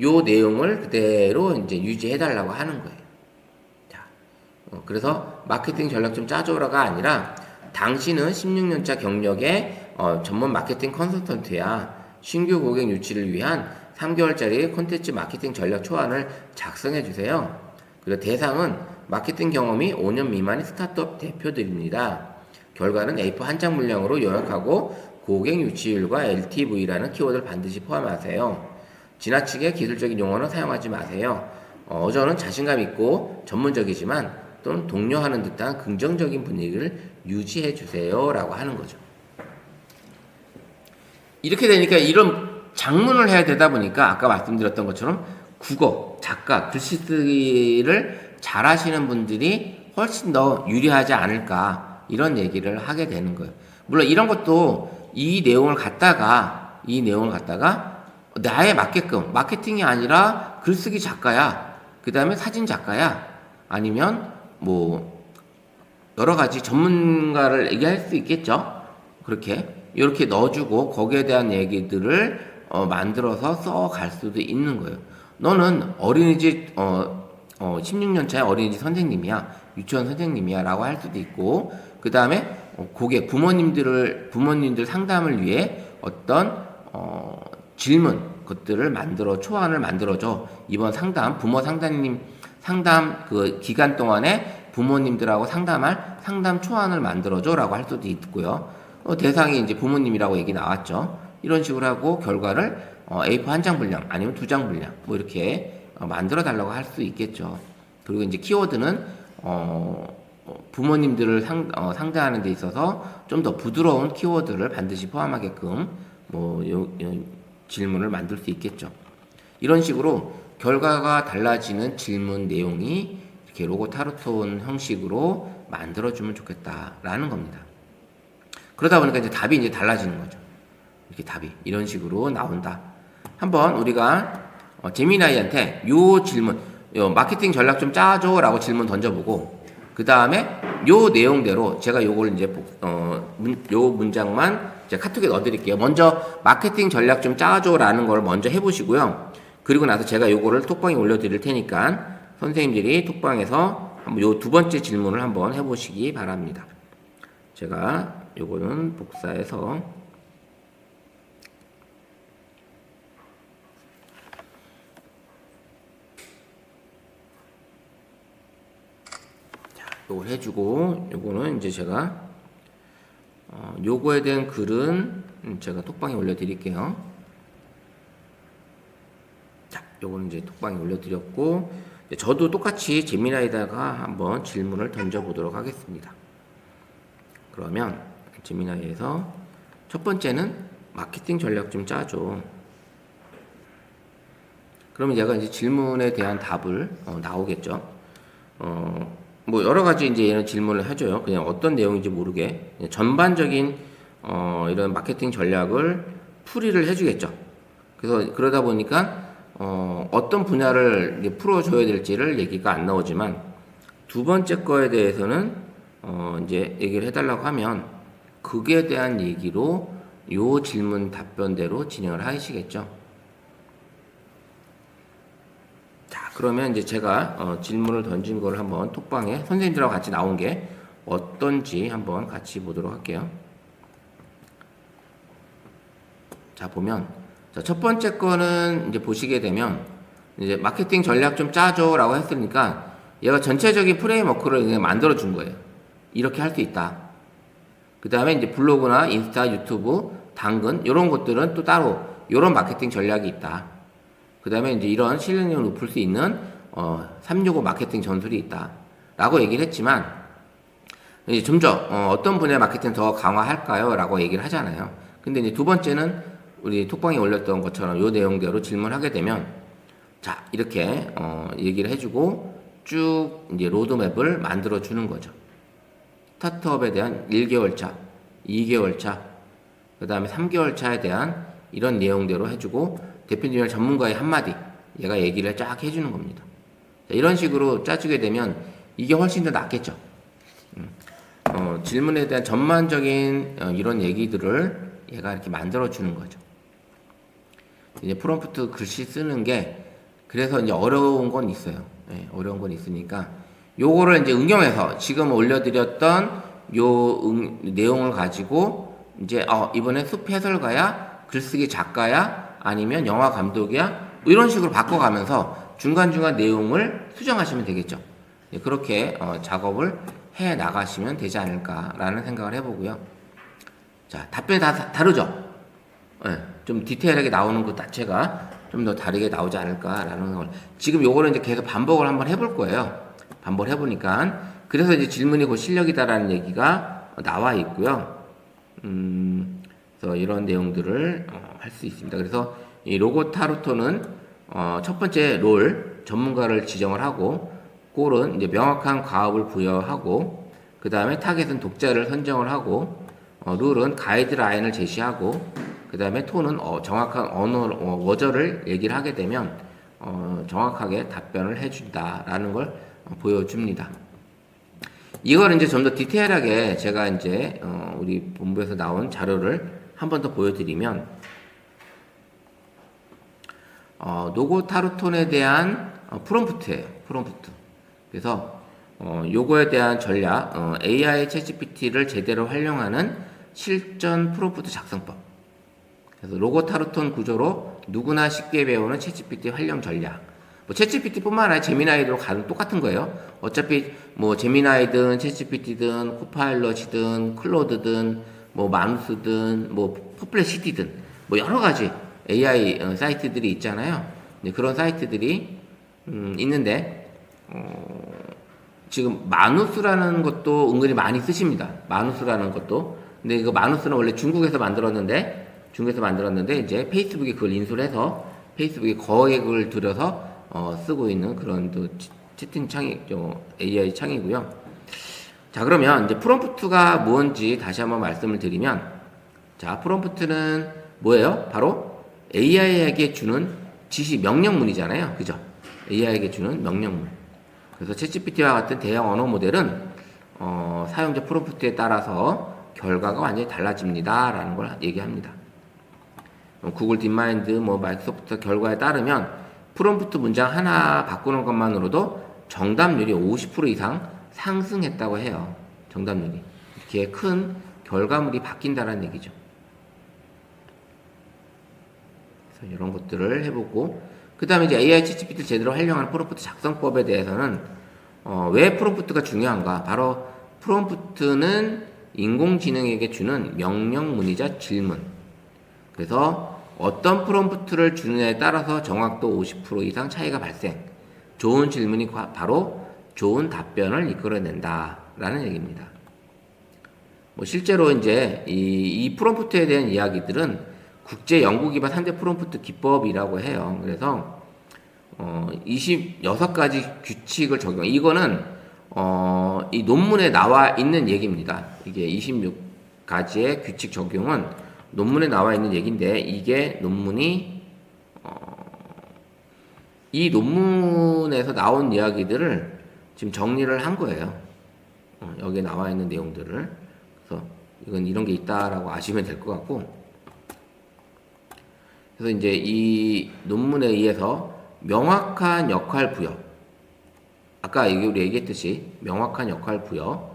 요 내용을 그대로 이제 유지해 달라고 하는 거예요. 자, 그래서 마케팅 전략 좀 짜줘라가 아니라 당신은 16년차 경력의 전문 마케팅 컨설턴트야. 신규 고객 유치를 위한 3개월짜리 콘텐츠 마케팅 전략 초안을 작성해 주세요. 그리고 대상은 마케팅 경험이 5년 미만의 스타트업 대표들입니다. 결과는 A4 한 장 분량으로 요약하고 고객 유치율과 LTV라는 키워드를 반드시 포함하세요. 지나치게 기술적인 용어는 사용하지 마세요. 어조는 자신감 있고 전문적이지만 또는 독려하는 듯한 긍정적인 분위기를 유지해 주세요 라고 하는 거죠. 이렇게 되니까 이런 장문을 해야 되다 보니까 아까 말씀드렸던 것처럼 국어, 작가, 글씨쓰기를 잘 하시는 분들이 훨씬 더 유리하지 않을까 이런 얘기를 하게 되는 거예요. 물론 이런 것도 이 내용을 갖다가 나에 맞게끔 마케팅이 아니라 글쓰기 작가야, 그 다음에 사진 작가야, 아니면 뭐 여러 가지 전문가를 얘기할 수 있겠죠. 이렇게 넣어주고 거기에 대한 얘기들을 만들어서 써갈 수도 있는 거예요. 너는 어린이집 16년 차의 어린이집 선생님이야, 유치원 선생님이야 라고 할 수도 있고, 그 그 다음에 고객, 부모님들 상담을 위해 어떤, 질문, 것들을 초안을 만들어줘. 이번 부모 상담 그 기간 동안에 부모님들하고 상담할 상담 초안을 만들어줘. 라고 할 수도 있고요. 대상이 이제 부모님이라고 얘기 나왔죠. 이런 식으로 하고 결과를 A4 한 장 분량 아니면 2장 분량 뭐 이렇게 만들어 달라고 할 수 있겠죠. 그리고 이제 키워드는 부모님들을 상대하는 데 있어서 좀 더 부드러운 키워드를 반드시 포함하게끔 질문을 만들 수 있겠죠. 이런 식으로 결과가 달라지는 질문 내용이 이렇게 로고 타르톤 형식으로 만들어주면 좋겠다라는 겁니다. 그러다 보니까 이제 답이 이제 달라지는 거죠. 이렇게 답이 이런 식으로 나온다. 한번 우리가 제미나이한테 요 질문, 마케팅 전략 좀 짜줘라고 질문 던져보고 그 다음에 요 내용대로 제가 요걸 이제 요 문장만 제가 카톡에 넣어드릴게요. 먼저 마케팅 전략 좀 짜줘라는 걸 먼저 해보시고요. 그리고 나서 제가 요거를 톡방에 올려드릴 테니까 선생님들이 톡방에서 한번 요 두 번째 질문을 한번 해보시기 바랍니다. 제가 요거는 복사해서 요걸 해주고 요거는 이제 제가 요거에 대한 글은 제가 톡방에 올려드릴게요. 자, 요거는 이제 톡방에 올려드렸고 저도 똑같이 제미나이에다가 한번 질문을 던져보도록 하겠습니다. 그러면 제미나이에서 첫 번째는 마케팅 전략 좀 짜줘. 그러면 얘가 이제 질문에 대한 답을 나오겠죠. 뭐 여러 가지 이제 얘는 질문을 해줘요. 그냥 어떤 내용인지 모르게 전반적인 이런 마케팅 전략을 풀이를 해주겠죠. 그래서 그러다 보니까 어떤 분야를 이제 풀어줘야 될지를 얘기가 안 나오지만 두 번째 거에 대해서는 이제 얘기를 해달라고 하면 그에 대한 얘기로 요 질문 답변대로 진행을 하시겠죠. 자, 그러면 이제 제가 질문을 던진 거를 한번 톡방에 선생님들하고 같이 나온 게 어떤지 한번 같이 보도록 할게요. 자, 보면 첫 번째 거는 이제 보시게 되면 이제 마케팅 전략 좀 짜줘라고 했으니까 얘가 전체적인 프레임워크를 그냥 만들어 준 거예요. 이렇게 할 수 있다. 그 다음에 이제 블로그나 인스타, 유튜브, 당근 이런 것들은 또 따로 이런 마케팅 전략이 있다. 그 다음에 이제 이런 실행력을 높일 수 있는 365 마케팅 전술이 있다. 라고 얘기를 했지만 이제 좀 더 어떤 분야의 마케팅 더 강화할까요? 라고 얘기를 하잖아요. 근데 이제 두 번째는 우리 톡방에 올렸던 것처럼 이 내용대로 질문하게 되면 자, 이렇게 얘기를 해주고 쭉 이제 로드맵을 만들어 주는 거죠. 스타트업에 대한 1개월 차, 2개월 차, 그 다음에 3개월 차에 대한 이런 내용대로 해주고 대표님이나 전문가의 한마디 얘가 얘기를 쫙 해주는 겁니다. 자, 이런 식으로 짜주게 되면 이게 훨씬 더 낫겠죠. 질문에 대한 전반적인 이런 얘기들을 얘가 이렇게 만들어 주는 거죠. 이제 프롬프트 글씨 쓰는 게 그래서 이제 어려운 건 있어요. 네, 어려운 건 있으니까 요거를 이제 응용해서 지금 올려드렸던 내용을 가지고 이제 이번에 숲 해설가야, 글쓰기 작가야, 아니면 영화 감독이야, 뭐 이런 식으로 바꿔가면서 중간중간 내용을 수정하시면 되겠죠. 네, 그렇게 작업을 해 나가시면 되지 않을까라는 생각을 해보고요. 자, 답변이 다 다르죠. 네, 좀 디테일하게 나오는 것 자체가 좀 더 다르게 나오지 않을까라는 걸 지금 요거를 이제 계속 반복을 한번 해볼 거예요. 반복을 해보니까 그래서 이제 질문이 곧 실력이다라는 얘기가 나와 있고요. 그래서 이런 내용들을 할 수 있습니다. 그래서 이 로고 타르토는 첫 번째 롤 전문가를 지정을 하고 골은 이제 명확한 과업을 부여하고 그 다음에 타겟은 독자를 선정을 하고 룰은 가이드라인을 제시하고 그 다음에 톤은 정확한 워저를 얘기를 하게 되면 정확하게 답변을 해준다라는 걸 보여줍니다. 이걸 이제 좀 더 디테일하게 제가 이제 우리 본부에서 나온 자료를 한 번 더 보여드리면 노고 타르톤에 대한 프롬프트예요. 프롬프트. 그래서 요거에 대한 전략, AI 챗GPT를 제대로 활용하는 실전 프롬프트 작성법. 그래서 로고타르톤 구조로 누구나 쉽게 배우는 챗GPT 활용 전략. 뭐 챗GPT뿐만 아니라 제미나이도 가는 똑같은 거예요. 어차피 뭐 제미나이든 챗GPT든 코파일럿이든 클로드든 뭐 마누스든 뭐 퍼플렉시티든 뭐 여러 가지 AI 사이트들이 있잖아요. 그런 사이트들이 있는데 지금 마누스라는 것도 은근히 많이 쓰십니다. 마누스라는 것도. 근데 이거 마누스는 원래 중국에서 만들었는데 이제 페이스북이 그걸 인수를 해서 페이스북이 거액을 들여서 쓰고 있는 그런 또 채팅 창이 AI 창이고요. 자, 그러면 이제 프롬프트가 뭔지 다시 한번 말씀을 드리면, 자, 프롬프트는 뭐예요? 바로 AI에게 주는 지시 명령문이잖아요. 그죠? AI에게 주는 명령문. 그래서 챗GPT와 같은 대형 언어 모델은 사용자 프롬프트에 따라서 결과가 완전히 달라집니다라는 걸 얘기합니다. 구글 딥마인드, 뭐 마이크로소프트 결과에 따르면 프롬프트 문장 하나 바꾸는 것만으로도 정답률이 50% 이상 상승했다고 해요. 정답률이. 이렇게 큰 결과물이 바뀐다는 얘기죠. 그래서 이런 것들을 해보고, 그 다음에 이제 AI 챗GPT를 제대로 활용하는 프롬프트 작성법에 대해서는 왜 프롬프트가 중요한가? 바로 프롬프트는 인공지능에게 주는 명령문이자 질문. 그래서 어떤 프롬프트를 주느냐에 따라서 정확도 50% 이상 차이가 발생. 좋은 질문이 바로 좋은 답변을 이끌어낸다라는 얘기입니다. 뭐 실제로 이제 이 프롬프트에 대한 이야기들은 국제 연구 기반 3대 프롬프트 기법이라고 해요. 그래서 26가지 규칙을 적용. 이거는 이 논문에 나와 있는 얘기입니다. 이게 26가지의 규칙 적용은 논문에 나와 있는 얘기인데, 이게 논문이 이 논문에서 나온 이야기들을 지금 정리를 한 거예요. 여기에 나와 있는 내용들을. 그래서 이건 이런 게 있다라고 아시면 될 것 같고, 그래서 이제 이 논문에 의해서 명확한 역할 부여, 아까 우리 얘기했듯이 명확한 역할 부여,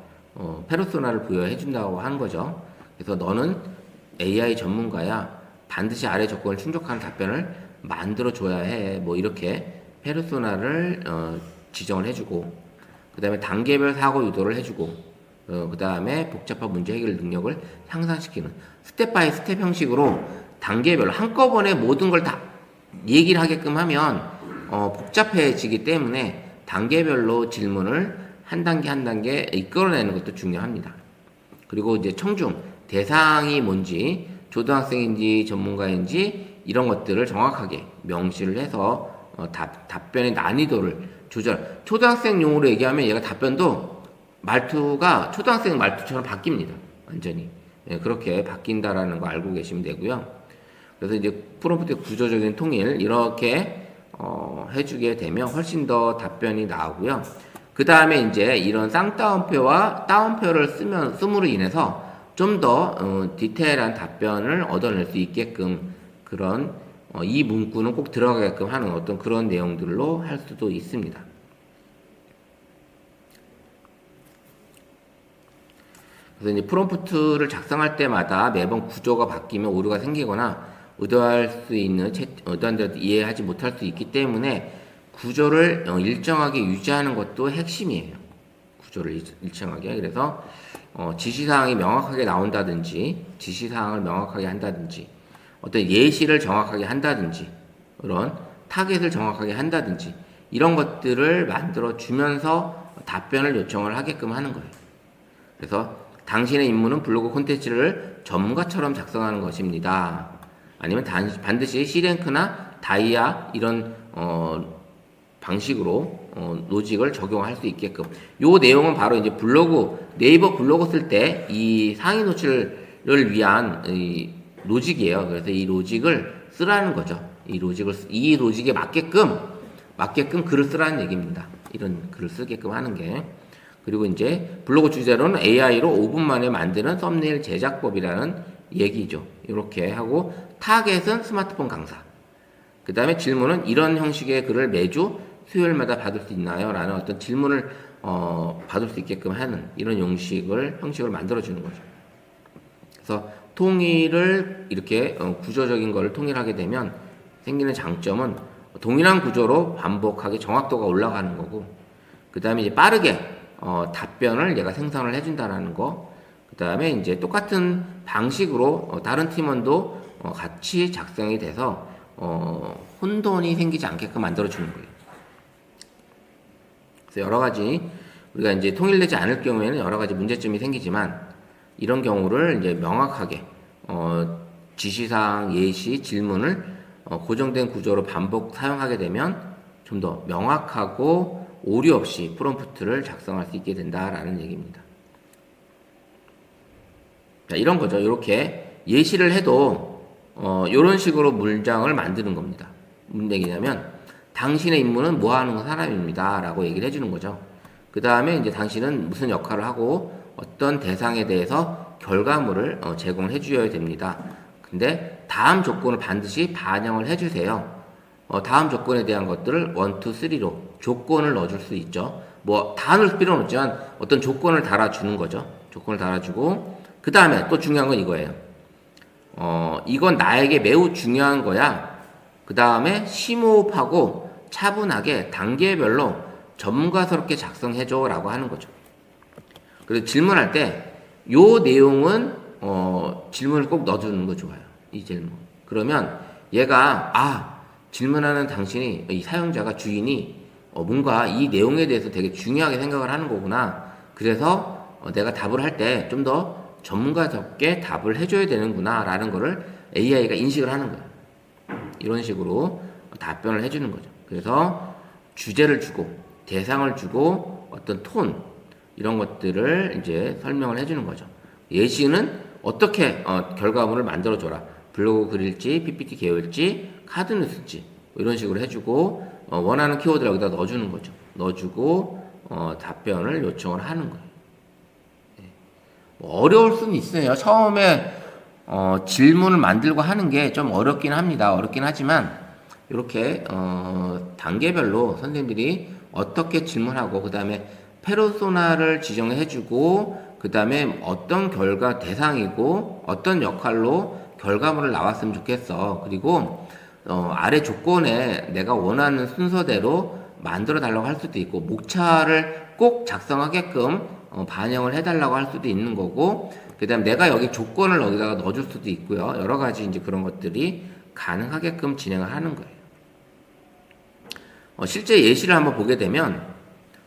페르소나를 부여해 준다고 하는 거죠. 그래서 너는 AI 전문가야, 반드시 아래 조건을 충족하는 답변을 만들어 줘야 해. 뭐 이렇게 페르소나를 지정을 해주고, 그 다음에 단계별 사고 유도를 해주고, 그 다음에 복잡한 문제 해결 능력을 향상시키는 스텝 바이 스텝 형식으로 단계별로 한꺼번에 모든 걸 다 얘기를 하게끔 하면 복잡해지기 때문에 단계별로 질문을 한 단계 한 단계 이끌어내는 것도 중요합니다. 그리고 이제 청중 대상이 뭔지, 초등학생인지 전문가인지 이런 것들을 정확하게 명시를 해서 답변의 난이도를 조절. 초등학생용으로 얘기하면 얘가 답변도 말투가 초등학생 말투처럼 바뀝니다. 완전히. 네, 그렇게 바뀐다라는 거 알고 계시면 되고요. 그래서 이제 프롬프트 구조적인 통일 이렇게 해주게 되면 훨씬 더 답변이 나오고요. 그 다음에 이제 이런 쌍따옴표와 따옴표를 씀으로 인해서 좀 더 디테일한 답변을 얻어낼 수 있게끔 그런 이 문구는 꼭 들어가게끔 하는 어떤 그런 내용들로 할 수도 있습니다. 그래서 이제 프롬프트를 작성할 때마다 매번 구조가 바뀌면 오류가 생기거나 의도한 대로 이해하지 못할 수 있기 때문에 구조를 일정하게 유지하는 것도 핵심이에요. 구조를 일정하게. 그래서 지시사항이 명확하게 나온다든지, 지시사항을 명확하게 한다든지, 어떤 예시를 정확하게 한다든지, 그런 타겟을 정확하게 한다든지, 이런 것들을 만들어 주면서 답변을 요청을 하게끔 하는 거예요. 그래서 당신의 임무는 블로그 콘텐츠를 전문가처럼 작성하는 것입니다. 아니면 반드시 C랭크나 다이아 이런 방식으로 로직을 적용할 수 있게끔. 요 내용은 바로 이제 네이버 블로그 쓸 때 이 상위 노출을 위한 이 로직이에요. 그래서 이 로직을 쓰라는 거죠. 이 로직에 맞게끔 글을 쓰라는 얘기입니다. 이런 글을 쓰게끔 하는 게. 그리고 이제 블로그 주제로는 AI로 5분 만에 만드는 썸네일 제작법이라는 얘기죠. 이렇게 하고, 타겟은 스마트폰 강사. 그 다음에 질문은 이런 형식의 글을 매주 수요일마다 받을 수 있나요? 라는 어떤 질문을 받을 수 있게끔 하는 이런 형식을 만들어주는 거죠. 그래서 통일을 이렇게 구조적인 걸 통일하게 되면 생기는 장점은 동일한 구조로 반복하게 정확도가 올라가는 거고, 그 다음에 이제 빠르게 답변을 얘가 생성을 해준다라는 거, 그 다음에 이제 똑같은 방식으로 다른 팀원도 같이 작성이 돼서 혼돈이 생기지 않게끔 만들어주는 거예요. 그래서 여러 가지 우리가 이제 통일되지 않을 경우에는 여러 가지 문제점이 생기지만, 이런 경우를 이제 명확하게 지시사항, 예시, 질문을 고정된 구조로 반복 사용하게 되면 좀 더 명확하고 오류 없이 프롬프트를 작성할 수 있게 된다라는 얘기입니다. 자, 이런 거죠. 이렇게 예시를 해도 이런 식으로 문장을 만드는 겁니다. 무슨 얘기냐면 당신의 임무는 뭐 하는 사람입니다 라고 얘기를 해주는 거죠. 그 다음에 이제 당신은 무슨 역할을 하고 어떤 대상에 대해서 결과물을 제공해 주어야 됩니다. 근데 다음 조건을 반드시 반영을 해주세요. 다음 조건에 대한 것들을 1, 2, 3로 조건을 넣어줄 수 있죠. 뭐 다 넣을 필요는 없지만 어떤 조건을 달아주는 거죠. 조건을 달아주고, 그 다음에 또 중요한 건 이거예요. 이건 나에게 매우 중요한 거야. 그 다음에 심호흡하고 차분하게 단계별로 전문가스럽게 작성해줘 라고 하는 거죠. 그래서 질문할 때 요 내용은 질문을 꼭 넣어주는 거 좋아요. 이 질문. 그러면 얘가 질문하는 당신이, 이 사용자가, 주인이 뭔가 이 내용에 대해서 되게 중요하게 생각을 하는 거구나. 그래서 내가 답을 할 때 좀 더 전문가답게 답을 해줘야 되는구나 라는 거를 AI가 인식을 하는 거예요. 이런 식으로 답변을 해주는 거죠. 그래서 주제를 주고 대상을 주고 어떤 톤, 이런 것들을 이제 설명을 해주는 거죠. 예시는 어떻게 결과물을 만들어줘라. 블로그 글일지, PPT 개요일지, 카드 뉴스지, 이런 식으로 해주고 원하는 키워드를 여기다 넣어주는 거죠. 넣어주고 답변을 요청을 하는 거예요. 어려울 수는 있어요. 처음에 질문을 만들고 하는 게 좀 어렵긴 합니다. 어렵긴 하지만 이렇게 단계별로 선생님들이 어떻게 질문하고, 그 다음에 페르소나를 지정해 주고, 그 다음에 어떤 결과 대상이고 어떤 역할로 결과물을 나왔으면 좋겠어. 그리고 아래 조건에 내가 원하는 순서대로 만들어 달라고 할 수도 있고, 목차를 꼭 작성하게끔 반영을 해달라고 할 수도 있는 거고, 그 다음 내가 여기 조건을 여기다가 넣어줄 수도 있고요. 여러 가지 이제 그런 것들이 가능하게끔 진행을 하는 거예요. 실제 예시를 한번 보게 되면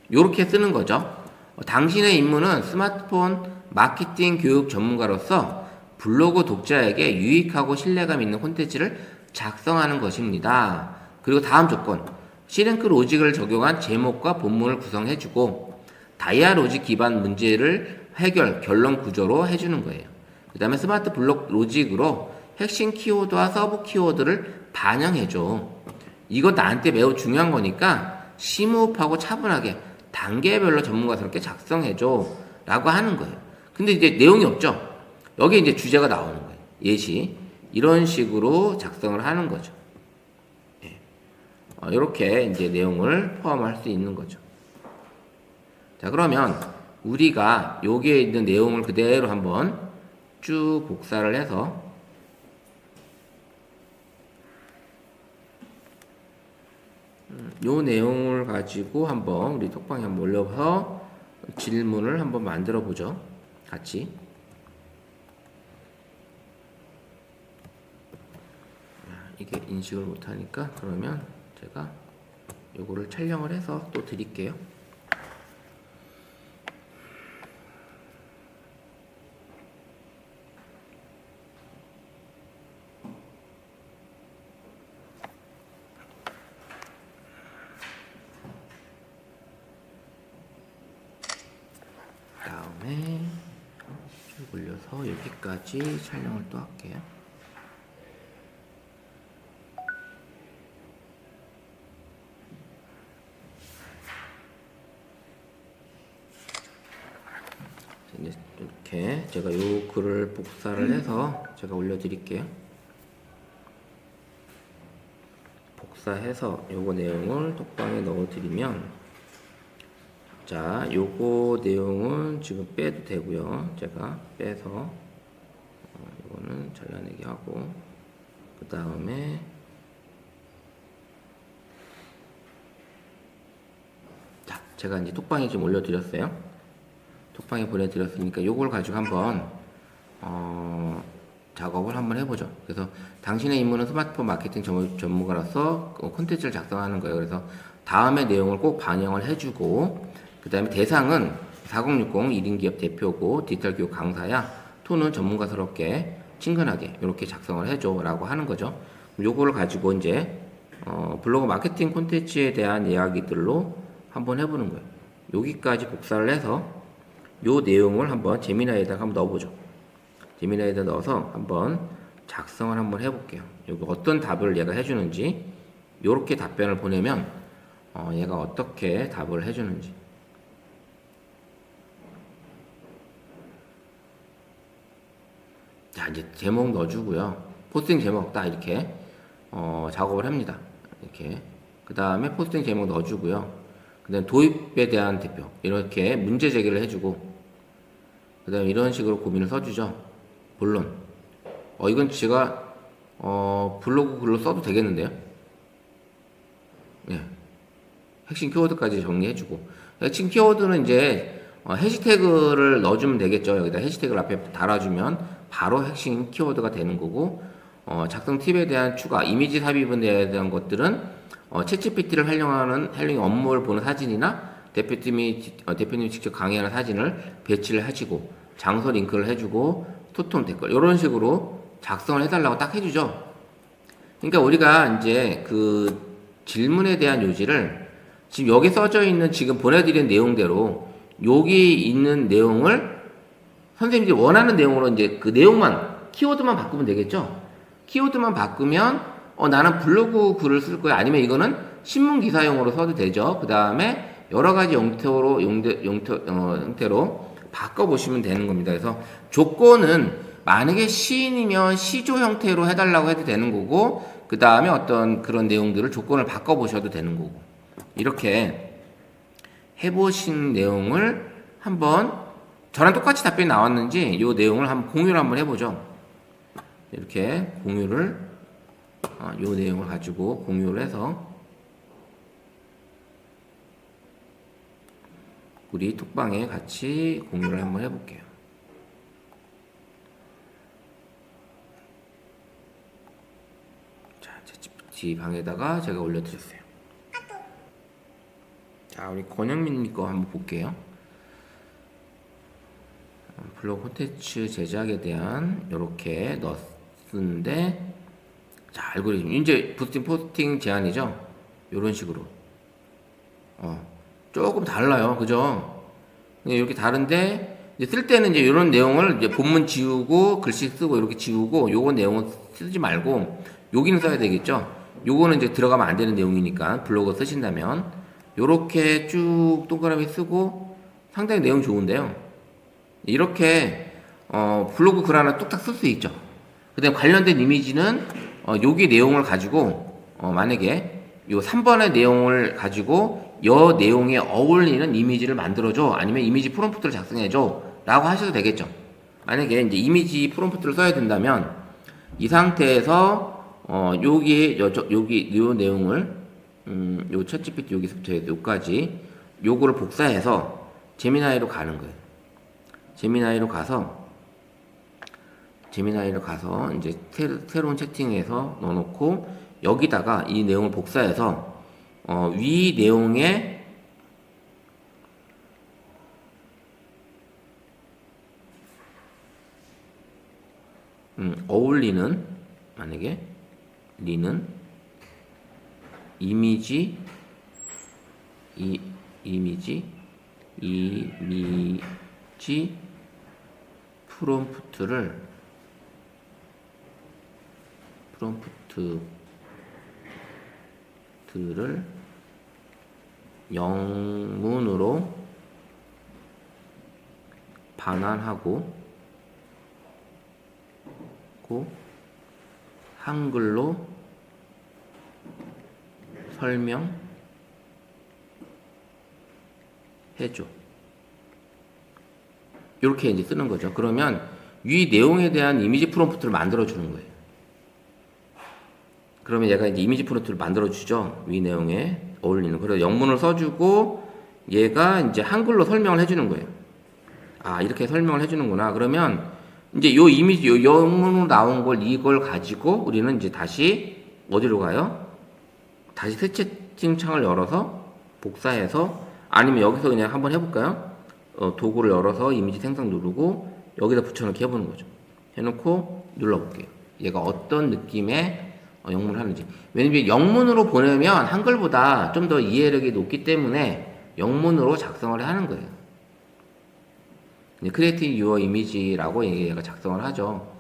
이렇게 쓰는 거죠. 당신의 임무는 스마트폰 마케팅 교육 전문가로서 블로그 독자에게 유익하고 신뢰감 있는 콘텐츠를 작성하는 것입니다. 그리고 다음 조건, 시랭크 로직을 적용한 제목과 본문을 구성해주고 다이아 로직 기반 문제를 해결, 결론 구조로 해주는 거예요. 그 다음에 스마트 블록 로직으로 핵심 키워드와 서브 키워드를 반영해줘. 이거 나한테 매우 중요한 거니까 심호흡하고 차분하게 단계별로 전문가스럽게 작성해줘 라고 하는 거예요. 근데 이제 내용이 없죠. 여기 이제 주제가 나오는 거예요. 예시. 이런 식으로 작성을 하는 거죠. 이렇게 이제 내용을 포함할 수 있는 거죠. 자, 그러면 우리가 여기에 있는 내용을 그대로 한번 쭉 복사를 해서 요 내용을 가지고 한번 우리 톡방에 한번 올려서 질문을 한번 만들어 보죠. 같이. 이게 인식을 못하니까 그러면 제가 요거를 촬영을 해서 또 드릴게요. 다음에 쭉 올려서 여기까지 촬영을 또 할게요. 이렇게 제가 요 글을 복사를 해서 제가 올려드릴게요. 복사해서 요거 내용을 톡방에 넣어드리면 자, 요거 내용은 지금 빼도 되고요. 제가 빼서 이거는 잘라내기 하고, 그 다음에 자, 제가 이제 톡방에 지금 올려드렸어요. 톡방에 보내드렸으니까 요걸 가지고 한번 작업을 한번 해보죠. 그래서 당신의 임무는 스마트폰 마케팅 전문가로서 콘텐츠를 작성하는 거예요. 그래서 다음의 내용을 꼭 반영을 해주고, 그 다음에 대상은 4060 1인 기업 대표고 디지털 교육 강사야. 톤은 전문가스럽게 친근하게 이렇게 작성을 해줘 라고 하는 거죠. 요거를 가지고 이제 블로그 마케팅 콘텐츠에 대한 이야기들로 한번 해보는 거예요. 여기까지 복사를 해서 요 내용을 한번 제미나이에다가 한번 넣어보죠. 제미나이에다 넣어서 한번 작성을 한번 해볼게요. 여기 어떤 답을 얘가 해주는지, 요렇게 답변을 보내면 얘가 어떻게 답을 해주는지. 자, 이제 제목 넣어주고요. 포스팅 제목 딱 이렇게 작업을 합니다. 이렇게. 그 다음에 포스팅 제목 넣어주고요. 그 다음에 도입에 대한 대표 이렇게 문제 제기를 해주고, 그 다음에 이런 식으로 고민을 써주죠. 본론. 이건 제가 블로그 글로 써도 되겠는데요. 예. 핵심 키워드까지 정리해주고, 핵심 키워드는 이제 해시태그를 넣어주면 되겠죠. 여기다 해시태그를 앞에 달아주면 바로 핵심 키워드가 되는 거고, 작성 팁에 대한 추가, 이미지 삽입에 대한 것들은 챗GPT를 활용해 업무를 보는 사진이나 대표님이 직접 강의하는 사진을 배치를 하시고, 장소 링크를 해주고, 소통 댓글 이런 식으로 작성을 해달라고 딱 해주죠. 그러니까 우리가 이제 그 질문에 대한 요지를 지금 여기 써져 있는 지금 보내드린 내용대로 여기 있는 내용을 선생님들이 원하는 내용으로 이제 그 내용만 키워드만 바꾸면 되겠죠. 키워드만 바꾸면 나는 블로그 글을 쓸 거야, 아니면 이거는 신문 기사용으로 써도 되죠. 그 다음에 여러 가지 형태로 바꿔보시면 되는 겁니다. 그래서 조건은 만약에 시인이면 시조 형태로 해달라고 해도 되는 거고, 그 다음에 어떤 그런 내용들을 조건을 바꿔보셔도 되는 거고, 이렇게 해보신 내용을 한번 저랑 똑같이 답변이 나왔는지 이 내용을 한번 공유를 한번 해보죠. 이렇게 공유를 이 내용을 가지고 공유를 해서 우리 톡방에 같이 공유를 한번 해볼게요. 자, 챗GPT 방에다가 제가 올려드렸어요. 자, 우리 권영민님 거 한번 볼게요. 블로그 콘텐츠 제작에 대한 이렇게 넣었는데, 자, 알고리즘 이제 포스팅 제한이죠. 이런 식으로 조금 달라요, 그죠? 이렇게 다른데 이제 쓸 때는 이제 이런 내용을 이제 본문 지우고 글씨 쓰고 이렇게 지우고, 요거 내용은 쓰지 말고 여기는 써야 되겠죠. 요거는 이제 들어가면 안 되는 내용이니까 블로그 쓰신다면 요렇게 쭉 동그라미 쓰고 상당히 내용 좋은데요. 이렇게 블로그 글 하나 뚝딱 쓸 수 있죠. 그다음 관련된 이미지는 여기 내용을 가지고 만약에 요 3번의 내용을 가지고 여 내용에 어울리는 이미지를 만들어줘, 아니면 이미지 프롬프트를 작성해줘 라고 하셔도 되겠죠. 만약에 이제 이미지 프롬프트를 써야 된다면 이 상태에서 여기 요 내용을 요 챗GPT 여기서부터 여기까지 요거를 복사해서 제미나이로 가는 거예요. 제미나이로 가서 이제 새로운 채팅에서 넣어놓고 여기다가 이 내용을 복사해서 위 내용에 어울리는, 만약에 리는 이미지 프롬프트를 영문으로 반환하고 한글로 설명 해줘. 이렇게 이제 쓰는 거죠. 그러면 위 내용에 대한 이미지 프롬프트를 만들어 주는 거예요. 그러면 얘가 이제 이미지 프롬프트를 만들어 주죠. 위 내용에 어울리는. 그래서 영문을 써주고 얘가 이제 한글로 설명을 해주는 거예요. 아, 이렇게 설명을 해주는구나. 그러면 이제 요 이미지, 요 영문으로 나온 걸 이걸 가지고 우리는 이제 다시 어디로 가요? 다시 새 채팅창을 열어서 복사해서 아니면 여기서 그냥 한번 해볼까요? 도구를 열어서 이미지 생성 누르고 여기다 붙여넣기 해보는 거죠. 해놓고 눌러볼게요. 얘가 어떤 느낌의 영문을 하는지. 왜냐면 영문으로 보내면 한글보다 좀 더 이해력이 높기 때문에 영문으로 작성을 하는 거예요. 크리에이트 유어 이미지라고 얘가 작성을 하죠.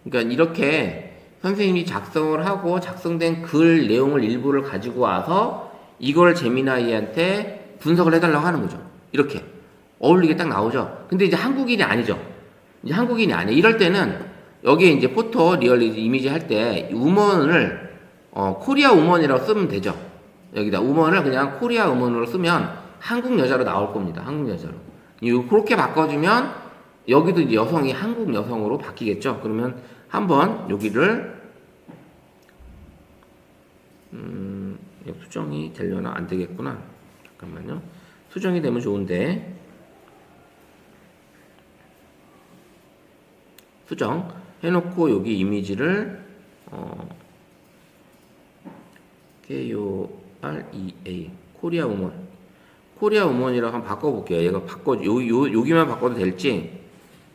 그러니까 이렇게 선생님이 작성을 하고 작성된 글 내용을 일부를 가지고 와서 이걸 제미나이한테 분석을 해달라고 하는 거죠. 이렇게 어울리게 딱 나오죠. 근데 이제 한국인이 아니죠. 이제 한국인이 아니에요. 이럴 때는 여기에 이제 포토 리얼리티 이미지 할 때 우먼을 코리아 우먼이라고 쓰면 되죠. 여기다 우먼을 그냥 코리아 우먼으로 쓰면 한국 여자로 나올 겁니다. 한국 여자로. 그렇게 바꿔주면 여기도 이제 여성이 한국 여성으로 바뀌겠죠. 그러면 한번 여기를 수정이 되려나? 안 되겠구나. 잠깐만요. 수정이 되면 좋은데 수정 해놓고 여기 이미지를 KOREA 코리아 우먼 코리아 우먼이라고 한번 바꿔볼게요. 얘가 여기만 바꿔도 될지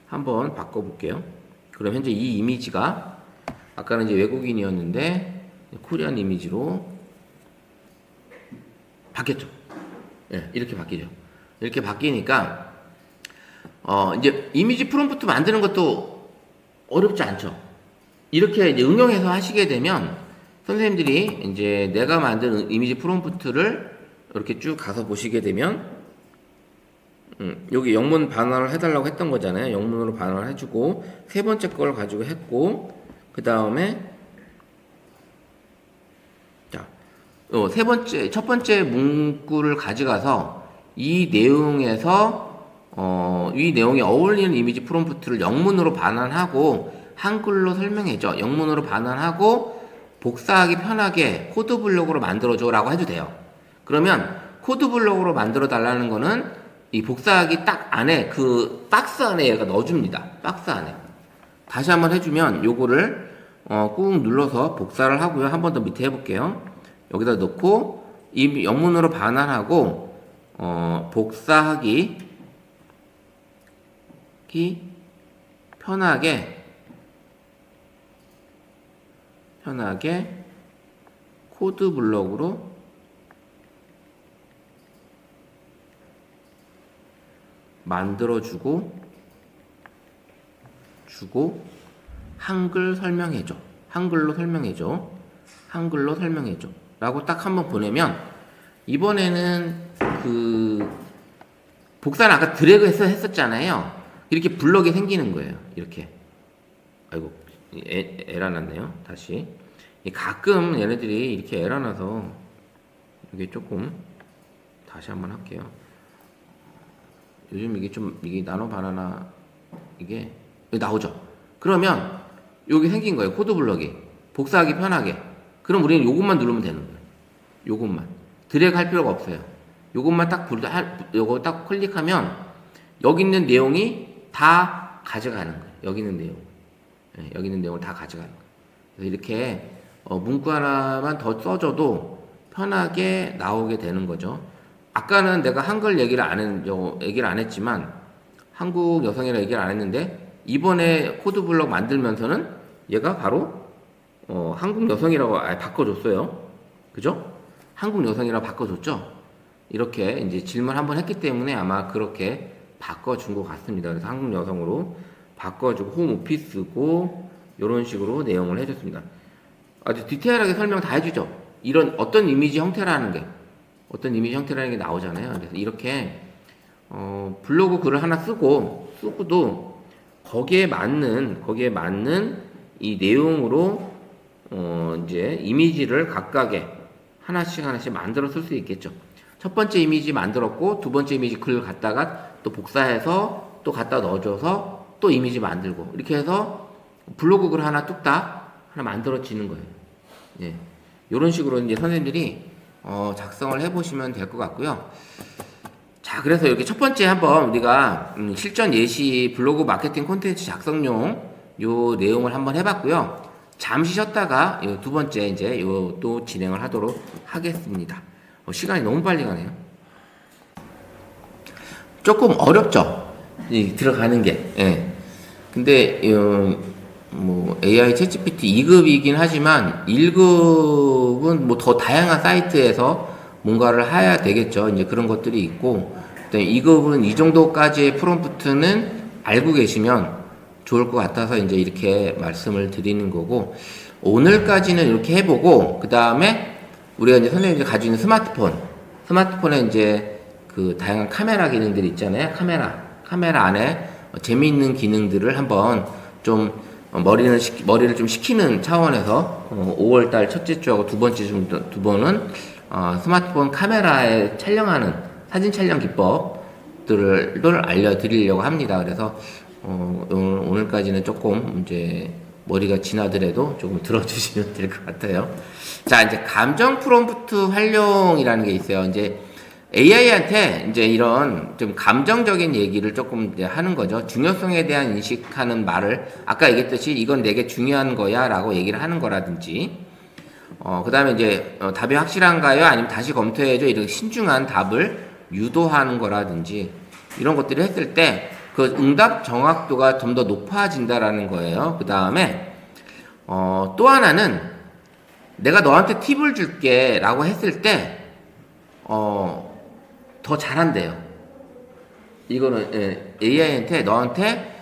한번 바꿔볼게요. 그럼 현재 이 이미지가 아까는 이제 외국인이었는데 코리안 이미지로 바뀌었죠. 예, 이렇게 바뀌죠. 이렇게 바뀌니까 이제 이미지 프롬프트 만드는 것도 어렵지 않죠. 이렇게 이제 응용해서 하시게 되면 선생님들이 이제 내가 만든 이미지 프롬프트를 이렇게 쭉 가서 보시게 되면 여기 영문 반환을 해달라고 했던 거잖아요. 영문으로 반환을 해주고 세 번째 걸 가지고 했고 그 다음에 자, 첫 번째 문구를 가져가서 이 내용에서 이 내용에 어울리는 이미지 프롬프트를 영문으로 반환하고 한글로 설명해줘. 영문으로 반환하고 복사하기 편하게 코드 블록으로 만들어줘 라고 해도 돼요. 그러면 코드 블록으로 만들어 달라는 거는 이 복사하기 딱 안에 그 박스 안에 얘가 넣어줍니다. 박스 안에. 다시 한번 해주면 요거를 꾹 눌러서 복사를 하고요. 한 번 더 밑에 해볼게요. 여기다 넣고 이 영문으로 반환하고 복사하기 편하게 코드 블록으로 만들어주고 한글로 설명해줘 라고 딱 한번 보내면 이번에는 그 복사는 아까 드래그 했었잖아요. 이렇게 블럭이 생기는 거예요. 이렇게 아이고 에러 났네요. 다시 가끔 얘네들이 이렇게 에러 나서 이게 조금 다시 한번 할게요. 요즘 이게 나노 바나나 이게 나오죠. 그러면 여기 생긴 거예요. 코드 블럭이 복사하기 편하게. 그럼 우리는 요것만 누르면 되는 거예요. 요것만 드래그 할 필요가 없어요. 요것만 요거 딱 클릭하면 여기 있는 내용이 다 가져가는 거예요. 여기 있는 내용을 다 가져가는 거예요. 그래서 이렇게 문구 하나만 더 써줘도 편하게 나오게 되는 거죠. 아까는 내가 한글 얘기를 안 했지만 한국 여성이라 얘기를 안 했는데 이번에 코드 블럭 만들면서는 얘가 바로 한국 여성이라고 바꿔줬어요. 그죠? 한국 여성이라고 바꿔줬죠? 이렇게 이제 질문 한번 했기 때문에 아마 그렇게 바꿔준 것 같습니다. 그래서 한국 여성으로 바꿔주고 홈오피스고 이런 식으로 내용을 해줬습니다. 아주 디테일하게 설명 다 해주죠. 이런 어떤 이미지 형태라는 게 나오잖아요. 그래서 이렇게 블로그 글을 하나 쓰고도 거기에 맞는 이 내용으로 이제 이미지를 각각의 하나씩 만들어 쓸 수 있겠죠. 첫 번째 이미지 만들었고 두 번째 이미지 글 갖다가 또 복사해서 또 갖다 넣어줘서 또 이미지 만들고 이렇게 해서 블로그 글 하나 뚝딱 하나 만들어지는 거예요. 예. 이런 식으로 이제 선생님들이 작성을 해보시면 될 것 같고요. 자, 그래서 이렇게 첫 번째 한번 우리가 실전 예시 블로그 마케팅 콘텐츠 작성용 요 내용을 한번 해봤고요. 잠시 쉬었다가 두 번째 이제 요 또 진행을 하도록 하겠습니다. 시간이 너무 빨리 가네요. 조금 어렵죠? 들어가는 게. 예. 근데 뭐 AI 챗GPT 2급이긴 하지만 1급은 뭐 더 다양한 사이트에서 뭔가를 해야 되겠죠. 이제 그런 것들이 있고, 2급은 이 정도까지의 프롬프트는 알고 계시면 좋을 것 같아서 이제 이렇게 말씀을 드리는 거고, 오늘까지는 이렇게 해보고, 그 다음에 우리가 이제 선생님이 가지고 있는 스마트폰에 이제 그 다양한 카메라 기능들이 있잖아요. 카메라 안에 재미있는 기능들을 한번 좀 머리를 좀 식히는 차원에서 5월달 첫째 주하고 두 번은 스마트폰 카메라에 촬영하는 사진 촬영 기법들을 알려드리려고 합니다. 그래서 오늘까지는 조금 이제 머리가 지나더라도 조금 들어주시면 될 것 같아요. 자, 이제 감정 프롬프트 활용이라는 게 있어요. 이제 AI한테 이제 이런 좀 감정적인 얘기를 조금 이제 하는 거죠. 중요성에 대한 인식하는 말을 아까 얘기했듯이 이건 내게 중요한 거야 라고 얘기를 하는 거라든지 그 다음에 이제 답이 확실한가요? 아니면 다시 검토해줘? 이런 신중한 답을 유도하는 거라든지 이런 것들을 했을 때 그 응답 정확도가 좀 더 높아진다라는 거예요. 그 다음에 또 하나는 내가 너한테 팁을 줄게 라고 했을 때 더 잘한대요. 이거는 AI한테 너한테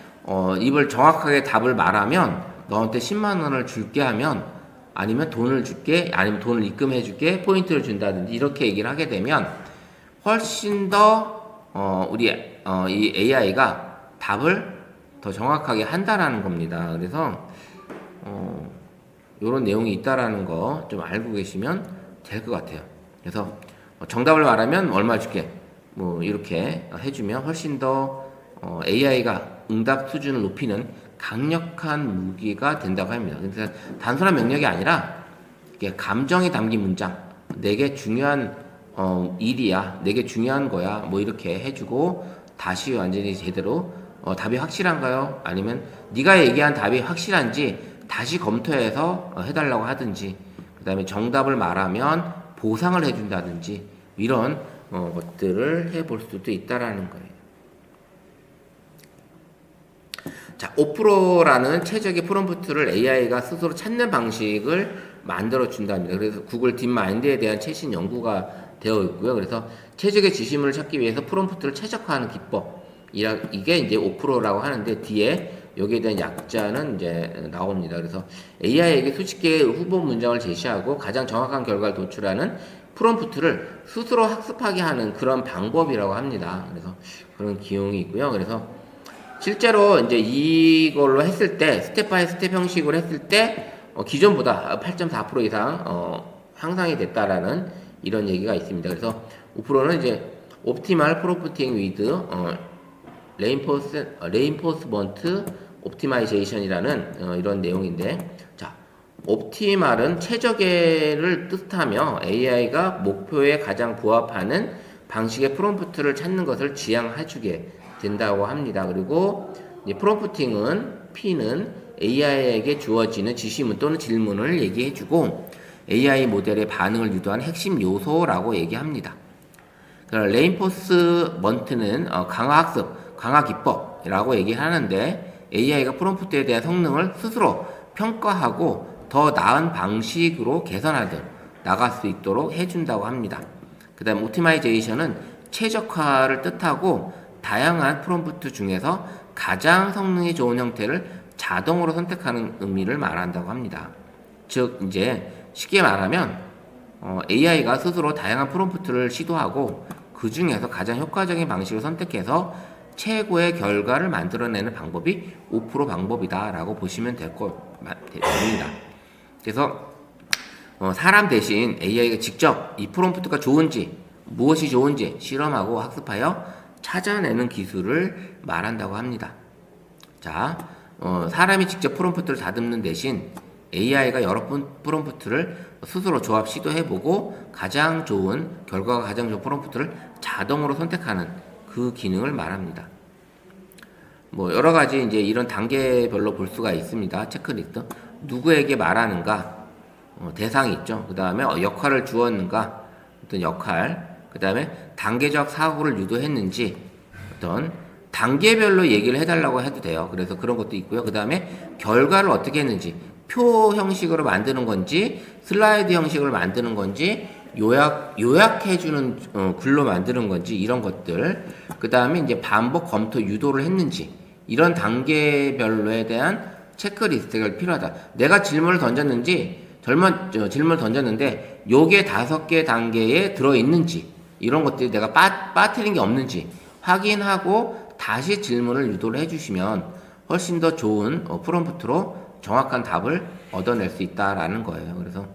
이걸 정확하게 답을 말하면 너한테 10만 원을 줄게 하면 아니면 돈을 줄게 아니면 돈을 입금해 줄게 포인트를 준다든지 이렇게 얘기를 하게 되면 훨씬 더 이 AI가 답을 더 정확하게 한다라는 겁니다. 그래서 이런 내용이 있다라는 거 좀 알고 계시면 될 것 같아요. 그래서 정답을 말하면 얼마 줄게 뭐 이렇게 해주면 훨씬 더 AI가 응답 수준을 높이는 강력한 무기가 된다고 합니다. 그래서 단순한 명령이 아니라 이게 감정이 담긴 문장, 내게 중요한 일이야, 내게 중요한 거야, 뭐 이렇게 해주고 다시 완전히 제대로 답이 확실한가요? 아니면 네가 얘기한 답이 확실한지 다시 검토해서 해달라고 하든지, 그 다음에 정답을 말하면 보상을 해준다든지 이런 것들을 해볼 수도 있다라는 거예요. 자, 오프로라는 최적의 프롬프트를 AI가 스스로 찾는 방식을 만들어 준답니다. 그래서 구글 딥마인드에 대한 최신 연구가 되어 있고요. 그래서 최적의 지시물을 찾기 위해서 프롬프트를 최적화하는 기법, 이게 이제 오프로라고 하는데 뒤에 여기에 대한 약자는 이제 나옵니다. 그래서 AI에게 수십 개의 후보 문장을 제시하고 가장 정확한 결과를 도출하는 프롬프트를 스스로 학습하게 하는 그런 방법이라고 합니다. 그래서 그런 기용이 있고요. 그래서 실제로 이제 이걸로 했을 때 스텝 바이 스텝 형식으로 했을 때 기존보다 8.4% 이상 향상이 됐다라는 이런 얘기가 있습니다. 그래서 5%는 이제 옵티멀 프롬프팅 위드 레인포스먼트 옵티마이제이션이라는 이런 내용인데, 자, 옵티멀은 최적의를 뜻하며 AI가 목표에 가장 부합하는 방식의 프롬프트를 찾는 것을 지향해주게 된다고 합니다. 그리고 이제 프롬프팅은 P는 AI에게 주어지는 지시문 또는 질문을 얘기해주고 AI 모델의 반응을 유도하는 핵심 요소라고 얘기합니다. 레인포스먼트는 강화학습, 강화기법이라고 얘기하는데 AI가 프롬프트에 대한 성능을 스스로 평가하고 더 나은 방식으로 개선하듯 나갈 수 있도록 해준다고 합니다. 그 다음 옵티마이제이션은 최적화를 뜻하고 다양한 프롬프트 중에서 가장 성능이 좋은 형태를 자동으로 선택하는 의미를 말한다고 합니다. 즉 이제 쉽게 말하면 AI가 스스로 다양한 프롬프트를 시도하고 그 중에서 가장 효과적인 방식을 선택해서 최고의 결과를 만들어내는 방법이 5% 방법이다 라고 보시면 됩니다. 그래서 사람 대신 AI가 직접 이 프롬프트가 좋은지 무엇이 좋은지 실험하고 학습하여 찾아내는 기술을 말한다고 합니다. 자, 사람이 직접 프롬프트를 다듬는 대신 AI가 여러 프롬프트를 스스로 조합 시도해보고 결과가 가장 좋은 프롬프트를 자동으로 선택하는 그 기능을 말합니다. 뭐 여러 가지 이제 이런 단계별로 볼 수가 있습니다. 체크리스트. 누구에게 말하는가? 대상이 있죠. 그 다음에 역할을 주었는가? 어떤 역할. 그 다음에 단계적 사고를 유도했는지 어떤 단계별로 얘기를 해달라고 해도 돼요. 그래서 그런 것도 있고요. 그 다음에 결과를 어떻게 했는지, 표 형식으로 만드는 건지, 슬라이드 형식으로 만드는 건지, 요약해주는 글로 만드는 건지, 이런 것들. 그 다음에 이제 반복 검토 유도를 했는지, 이런 단계별로에 대한 체크리스트가 필요하다. 내가 질문을 던졌는데, 요게 5개 단계에 들어있는지, 이런 것들이 내가 빠뜨린 게 없는지 확인하고 다시 질문을 유도를 해주시면 훨씬 더 좋은 프롬프트로 정확한 답을 얻어낼 수 있다라는 거예요. 그래서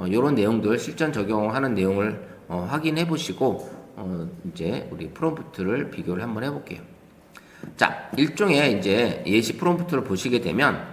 이런 내용들 실전 적용하는 내용을 확인해 보시고 이제 우리 프롬프트를 비교를 한번 해볼게요. 자, 일종의 이제 예시 프롬프트를 보시게 되면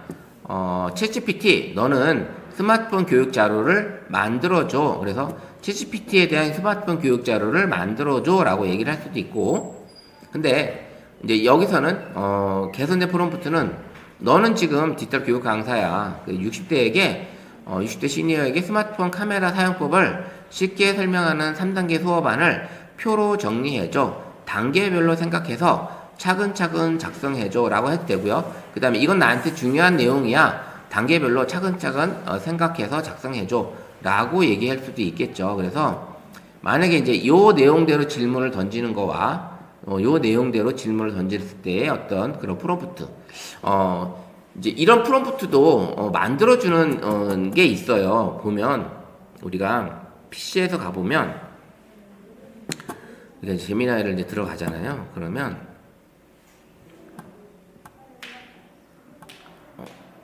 챗GPT 너는 스마트폰 교육 자료를 만들어줘. 그래서 챗GPT에 대한 스마트폰 교육 자료를 만들어줘 라고 얘기를 할 수도 있고, 근데 이제 여기서는 개선된 프롬프트는 너는 지금 디지털 교육 강사야. 60대 시니어에게 스마트폰 카메라 사용법을 쉽게 설명하는 3단계 수업안을 표로 정리해줘. 단계별로 생각해서 차근차근 작성해줘 라고 해도 되고요. 그 다음에 이건 나한테 중요한 내용이야. 단계별로 차근차근 생각해서 작성해줘 라고 얘기할 수도 있겠죠. 그래서 만약에 이제 요 내용대로 질문을 던지는 거와 요 내용대로 질문을 던졌을 때의 어떤 그런 프롬프트, 이제 이런 프롬프트도 만들어주는 게 있어요. 보면 우리가 PC에서 가보면 이제 제미나이를 이제 들어가잖아요. 그러면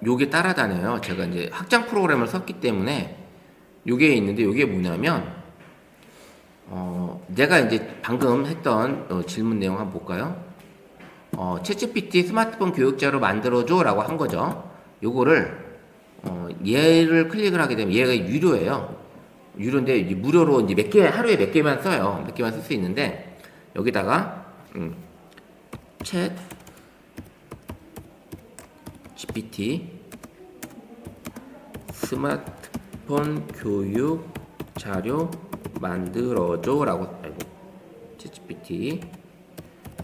요게 따라다녀요. 제가 이제 확장 프로그램을 썼기 때문에 요게 있는데, 요게 뭐냐면 내가 이제 방금 했던 질문 내용 한번 볼까요? 챗GPT 스마트폰 교육자로 만들어줘 라고 한 거죠. 요거를 얘를 클릭을 하게 되면 얘가 유료예요. 유료인데 무료로 이제 하루에 몇 개만 써요. 몇 개만 쓸 수 있는데, 여기다가 챗 GPT 스마트폰 교육 자료 만들어줘 라고, 챗GPT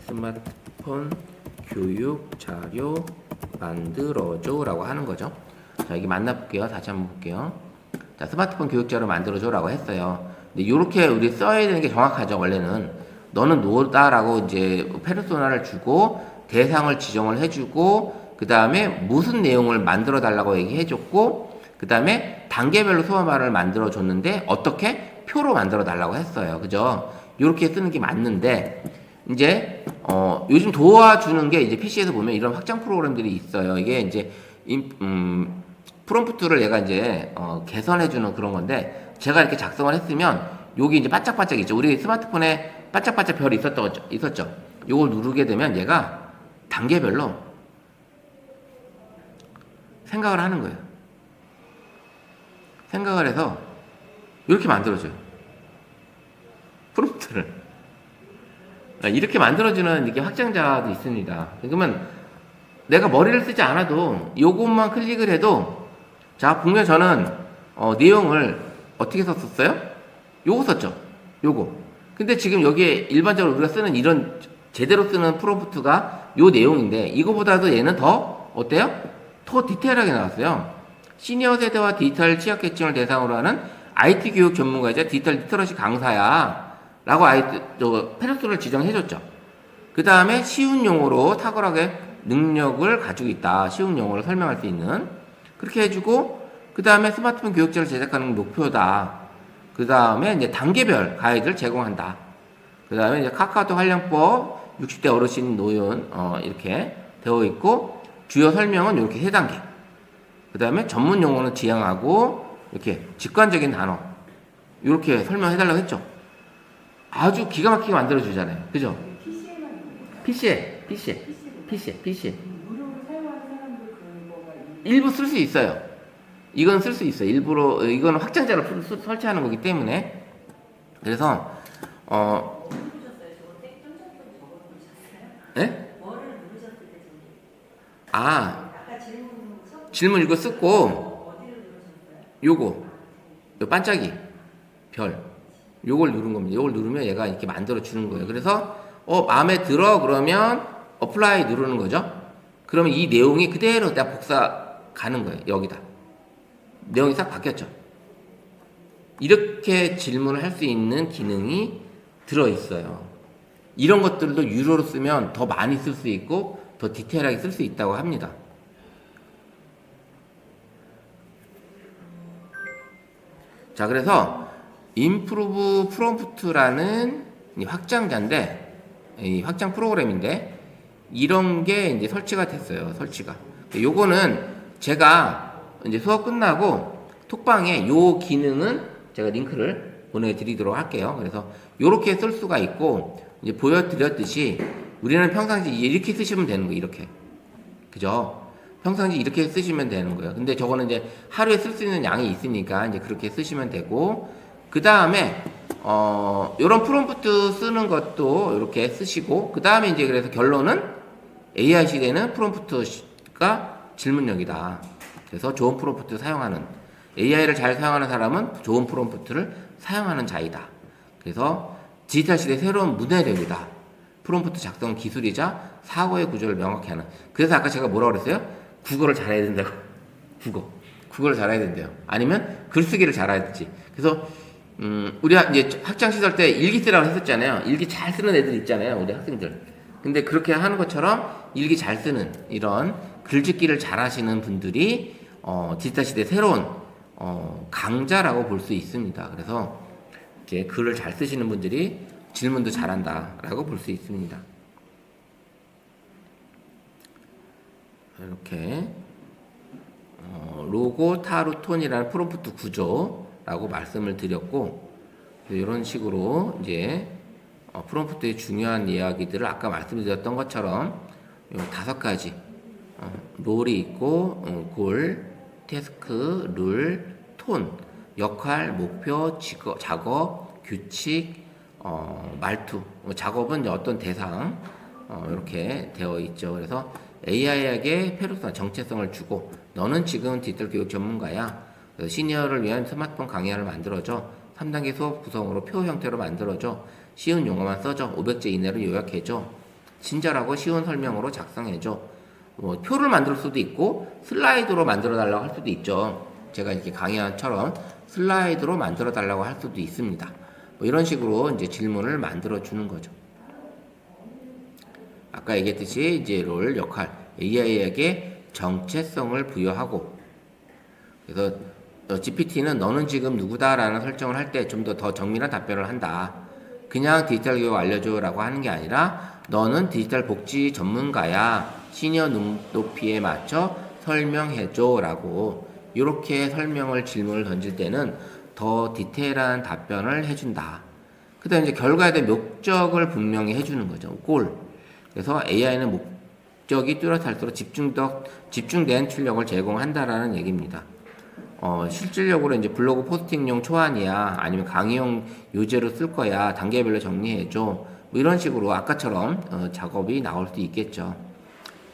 스마트폰 교육 자료 만들어줘 라고 하는 거죠. 자, 여기 만나볼게요. 다시 한번 볼게요. 자, 스마트폰 교육 자료 만들어줘 라고 했어요. 근데 요렇게 우리 써야 되는 게 정확하죠. 원래는 너는 노다 라고 이제 페르소나를 주고 대상을 지정을 해주고, 그 다음에 무슨 내용을 만들어 달라고 얘기해줬고, 그 다음에 단계별로 수업안을 만들어 줬는데 어떻게? 표로 만들어 달라고 했어요. 그죠? 요렇게 쓰는 게 맞는데, 이제 요즘 도와주는 게 이제 PC에서 보면 이런 확장 프로그램들이 있어요. 이게 이제 프롬프트를 얘가 이제 개선해주는 그런 건데, 제가 이렇게 작성을 했으면 여기 이제 반짝반짝 있죠. 우리 스마트폰에 반짝반짝 별이 있었죠. 요걸 누르게 되면 얘가 단계별로 생각을 하는 거예요. 생각을 해서 이렇게 만들어줘요. 프롬프트를. 이렇게 만들어주는 이게 확장자도 있습니다. 그러면 내가 머리를 쓰지 않아도 요것만 클릭을 해도, 자, 분명 저는 내용을 어떻게 썼어요? 요거 썼죠. 요거. 근데 지금 여기에 일반적으로 우리가 쓰는 이런 제대로 쓰는 프롬프트가 요 내용인데, 이거보다도 얘는 더 어때요? 더 디테일하게 나왔어요. 시니어 세대와 디지털 취약계층을 대상으로 하는 IT 교육 전문가이자 디지털 리터러시 강사야 라고 페르소나를 지정해줬죠. 그 다음에 쉬운 용어로 탁월하게 능력을 가지고 있다. 쉬운 용어를 설명할 수 있는. 그렇게 해주고, 그 다음에 스마트폰 교육자를 제작하는 목표다. 그 다음에 이제 단계별 가이드를 제공한다. 그 다음에 이제 카카오톡 활용법, 60대 어르신 노인, 이렇게 되어 있고, 주요 설명은 이렇게 3단계. 그 다음에 전문 용어는 지향하고, 이렇게 직관적인 단어. 이렇게 설명해달라고 했죠. 아주 기가 막히게 만들어 주잖아요. 그죠? PC에. 일부 쓸 수 있어요. 이건 쓸 수 있어요. 일부러 이거는 확장자로 설치하는 거기 때문에. 그래서 예? 아, 질문 이거 쓰고 요거 요 반짝이 별 요걸 누른 겁니다. 요걸 누르면 얘가 이렇게 만들어 주는 거예요. 그래서 마음에 들어 그러면 어플라이 누르는 거죠. 그러면 이 내용이 그대로 딱 복사 가는 거예요. 여기다 내용이 싹 바뀌었죠. 이렇게 질문을 할 수 있는 기능이 들어 있어요. 이런 것들도 유료로 쓰면 더 많이 쓸 수 있고 더 디테일하게 쓸 수 있다고 합니다. 자, 그래서 improve prompt라는 확장자인데, 이 확장 프로그램인데, 이런 게 이제 설치가 됐어요. 설치가. 요거는 제가 이제 수업 끝나고 톡방에 요 기능은 제가 링크를 보내드리도록 할게요. 그래서 요렇게 쓸 수가 있고, 이제 보여드렸듯이 우리는 평상시 이렇게 쓰시면 되는 거예요. 이렇게. 그죠? 평상시 이렇게 쓰시면 되는 거예요. 근데 저거는 이제 하루에 쓸 수 있는 양이 있으니까 이제 그렇게 쓰시면 되고, 그 다음에 요런 프롬프트 쓰는 것도 이렇게 쓰시고, 그 다음에 이제 그래서 결론은 AI 시대는 프롬프트가 질문력이다. 그래서 좋은 프롬프트 사용하는, AI를 잘 사용하는 사람은 좋은 프롬프트를 사용하는 자이다. 그래서 디지털 시대 새로운 문해력이다. 프롬프트 작성 기술이자 사고의 구조를 명확히 하는. 그래서 아까 제가 뭐라고 그랬어요? 국어를 잘해야 된다고. 국어를 잘해야 된대요. 아니면 글쓰기를 잘해야 되지. 그래서 우리가 이제 학창 시절 때 일기 쓰라고 했었잖아요. 일기 잘 쓰는 애들 있잖아요. 우리 학생들. 근데 그렇게 하는 것처럼 일기 잘 쓰는 이런 글짓기를 잘 하시는 분들이 디지털 시대 새로운 강자라고 볼 수 있습니다. 그래서 이제 글을 잘 쓰시는 분들이 질문도 잘한다라고 볼 수 있습니다. 이렇게 로고 타루톤이라는 프롬프트 구조라고 말씀을 드렸고, 이런 식으로 이제 프롬프트의 중요한 이야기들을 아까 말씀드렸던 것처럼 5가지 롤이 있고 골, 태스크, 룰, 톤, 역할, 목표, 작업, 규칙, 말투. 작업은 어떤 대상 이렇게 되어 있죠. 그래서 AI에게 페르소나 정체성을 주고, 너는 지금 디지털 교육 전문가야. 그래서 시니어를 위한 스마트폰 강의를 만들어줘. 3단계 수업 구성으로 표 형태로 만들어줘. 쉬운 용어만 써줘. 500字이내로 요약해줘. 친절하고 쉬운 설명으로 작성해줘. 뭐 표를 만들 수도 있고 슬라이드로 만들어 달라고 할 수도 있죠. 제가 이렇게 강의처럼 슬라이드로 만들어 달라고 할 수도 있습니다. 뭐 이런 식으로 이제 질문을 만들어 주는 거죠. 아까 얘기했듯이 이제 롤 역할, AI에게 정체성을 부여하고, 그래서 GPT는 너는 지금 누구다라는 설정을 할 때 좀 더 정밀한 답변을 한다. 그냥 디지털 교육 알려줘라고 하는 게 아니라 너는 디지털 복지 전문가야. 시니어 눈높이에 맞춰 설명해줘라고 이렇게 설명을 질문을 던질 때는 더 디테일한 답변을 해준다. 그 다음에 이제 결과에 대한 목적을 분명히 해주는 거죠. 골. 그래서 AI는 목적이 뚜렷할수록 집중된 출력을 제공한다라는 얘기입니다. 실질적으로 이제 블로그 포스팅용 초안이야, 아니면 강의용 요제로 쓸 거야, 단계별로 정리해줘. 뭐 이런 식으로 아까처럼 작업이 나올 수 있겠죠.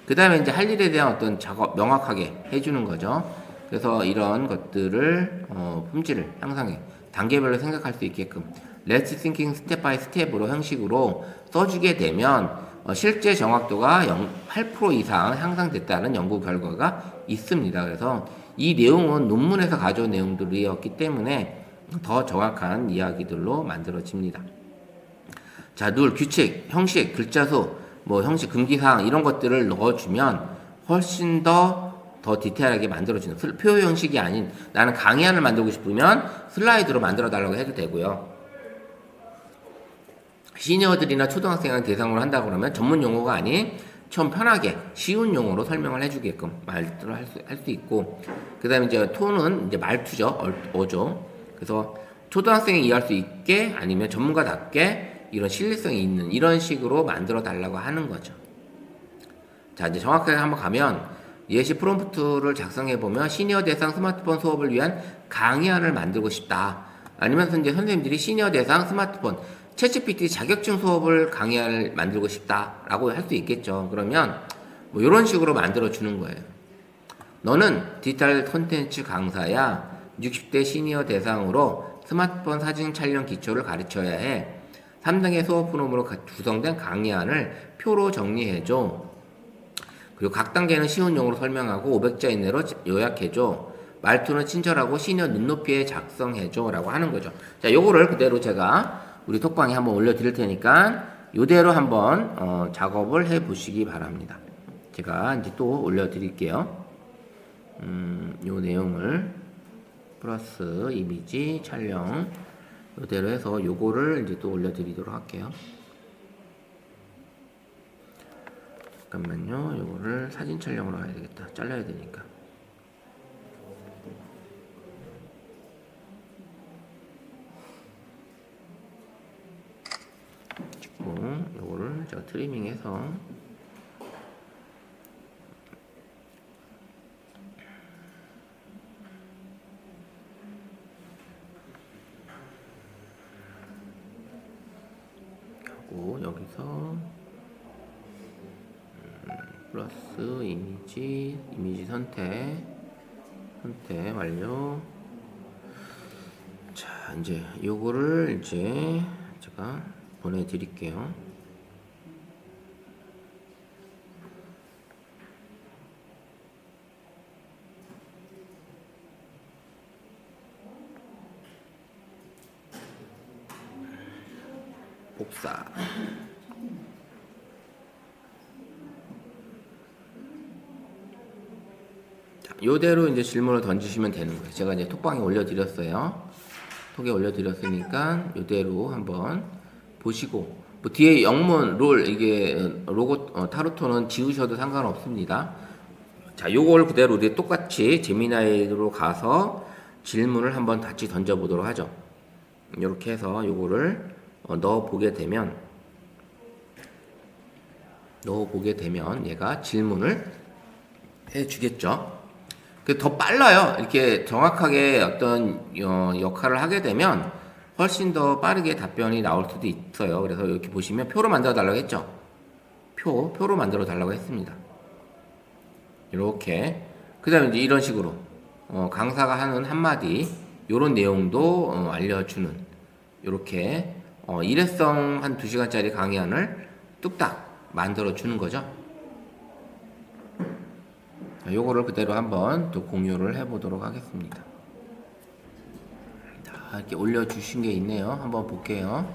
그 다음에 이제 할 일에 대한 어떤 작업 명확하게 해주는 거죠. 그래서 이런 것들을 품질을 향상해 단계별로 생각할 수 있게끔 Let's Thinking 스텝 바이 스텝으로 형식으로 써주게 되면 실제 정확도가 8% 이상 향상됐다는 연구 결과가 있습니다. 그래서 이 내용은 논문에서 가져온 내용들이었기 때문에 더 정확한 이야기들로 만들어집니다. 자, 룰, 규칙, 형식, 글자수, 뭐 형식, 금기사항 이런 것들을 넣어주면 훨씬 더 디테일하게 만들어지는 표 형식이 아닌, 나는 강의안을 만들고 싶으면 슬라이드로 만들어 달라고 해도 되고요. 시니어들이나 초등학생을 대상으로 한다 그러면 전문 용어가 아닌 좀 편하게 쉬운 용어로 설명을 해주게끔 말들을 할 수 있고, 그 다음에 이제 톤은 이제 말투죠, 어죠. 그래서 초등학생이 이해할 수 있게 아니면 전문가답게 이런 신뢰성이 있는 이런 식으로 만들어 달라고 하는 거죠. 자, 이제 정확하게 한번 가면 예시 프롬프트를 작성해 보면 시니어 대상 스마트폰 수업을 위한 강의안을 만들고 싶다. 아니면 이제 선생님들이 시니어 대상 스마트폰 챗GPT 자격증 수업을 강의안을 만들고 싶다라고 할 수 있겠죠. 그러면 뭐 이런 식으로 만들어 주는 거예요. 너는 디지털 콘텐츠 강사야. 60대 시니어 대상으로 스마트폰 사진 촬영 기초를 가르쳐야 해. 3등의 수업 프로그램으로 구성된 강의안을 표로 정리해줘. 그리고 각 단계는 쉬운 용어로 설명하고 500자 이내로 요약해줘. 말투는 친절하고 시니어 눈높이에 작성해줘 라고 하는 거죠. 자, 요거를 그대로 제가 우리 톡방에 한번 올려드릴 테니까 요대로 한번 작업을 해 보시기 바랍니다. 제가 이제 또 올려드릴게요. 요 내용을 플러스 이미지 촬영 요대로 해서 요거를 이제 또 올려드리도록 할게요. 잠깐만요. 요거를 사진 촬영으로 해야 되겠다. 잘라야 되니까. 찍고 요거를 제가 트리밍해서 하고 여기서 플러스 이미지 선택 완료. 자, 이제 요거를 이제 제가 보내드릴게요. 복사. 요대로 이제 질문을 던지시면 되는 거예요. 제가 이제 톡방에 올려드렸어요. 톡에 올려드렸으니까 요대로 한번 보시고, 뭐 뒤에 영문, 롤, 이게 로고, 타로토는 지우셔도 상관없습니다. 자, 요걸 그대로 우리 똑같이 제미나이로 가서 질문을 한번 같이 던져보도록 하죠. 이렇게 해서 요거를 넣어보게 되면 얘가 질문을 해주겠죠. 더 빨라요. 이렇게 정확하게 어떤 역할을 하게 되면 훨씬 더 빠르게 답변이 나올 수도 있어요. 그래서 이렇게 보시면 표로 만들어 달라고 했죠. 표로 만들어 달라고 했습니다. 이렇게. 그 다음에 이제 이런 식으로 강사가 하는 한마디 요런 내용도 알려주는 이렇게 일회성 한 2시간짜리 강의안을 뚝딱 만들어 주는 거죠. 요거를 그대로 한번 또 공유를 해 보도록 하겠습니다. 자, 이렇게 올려주신 게 있네요. 한번 볼게요.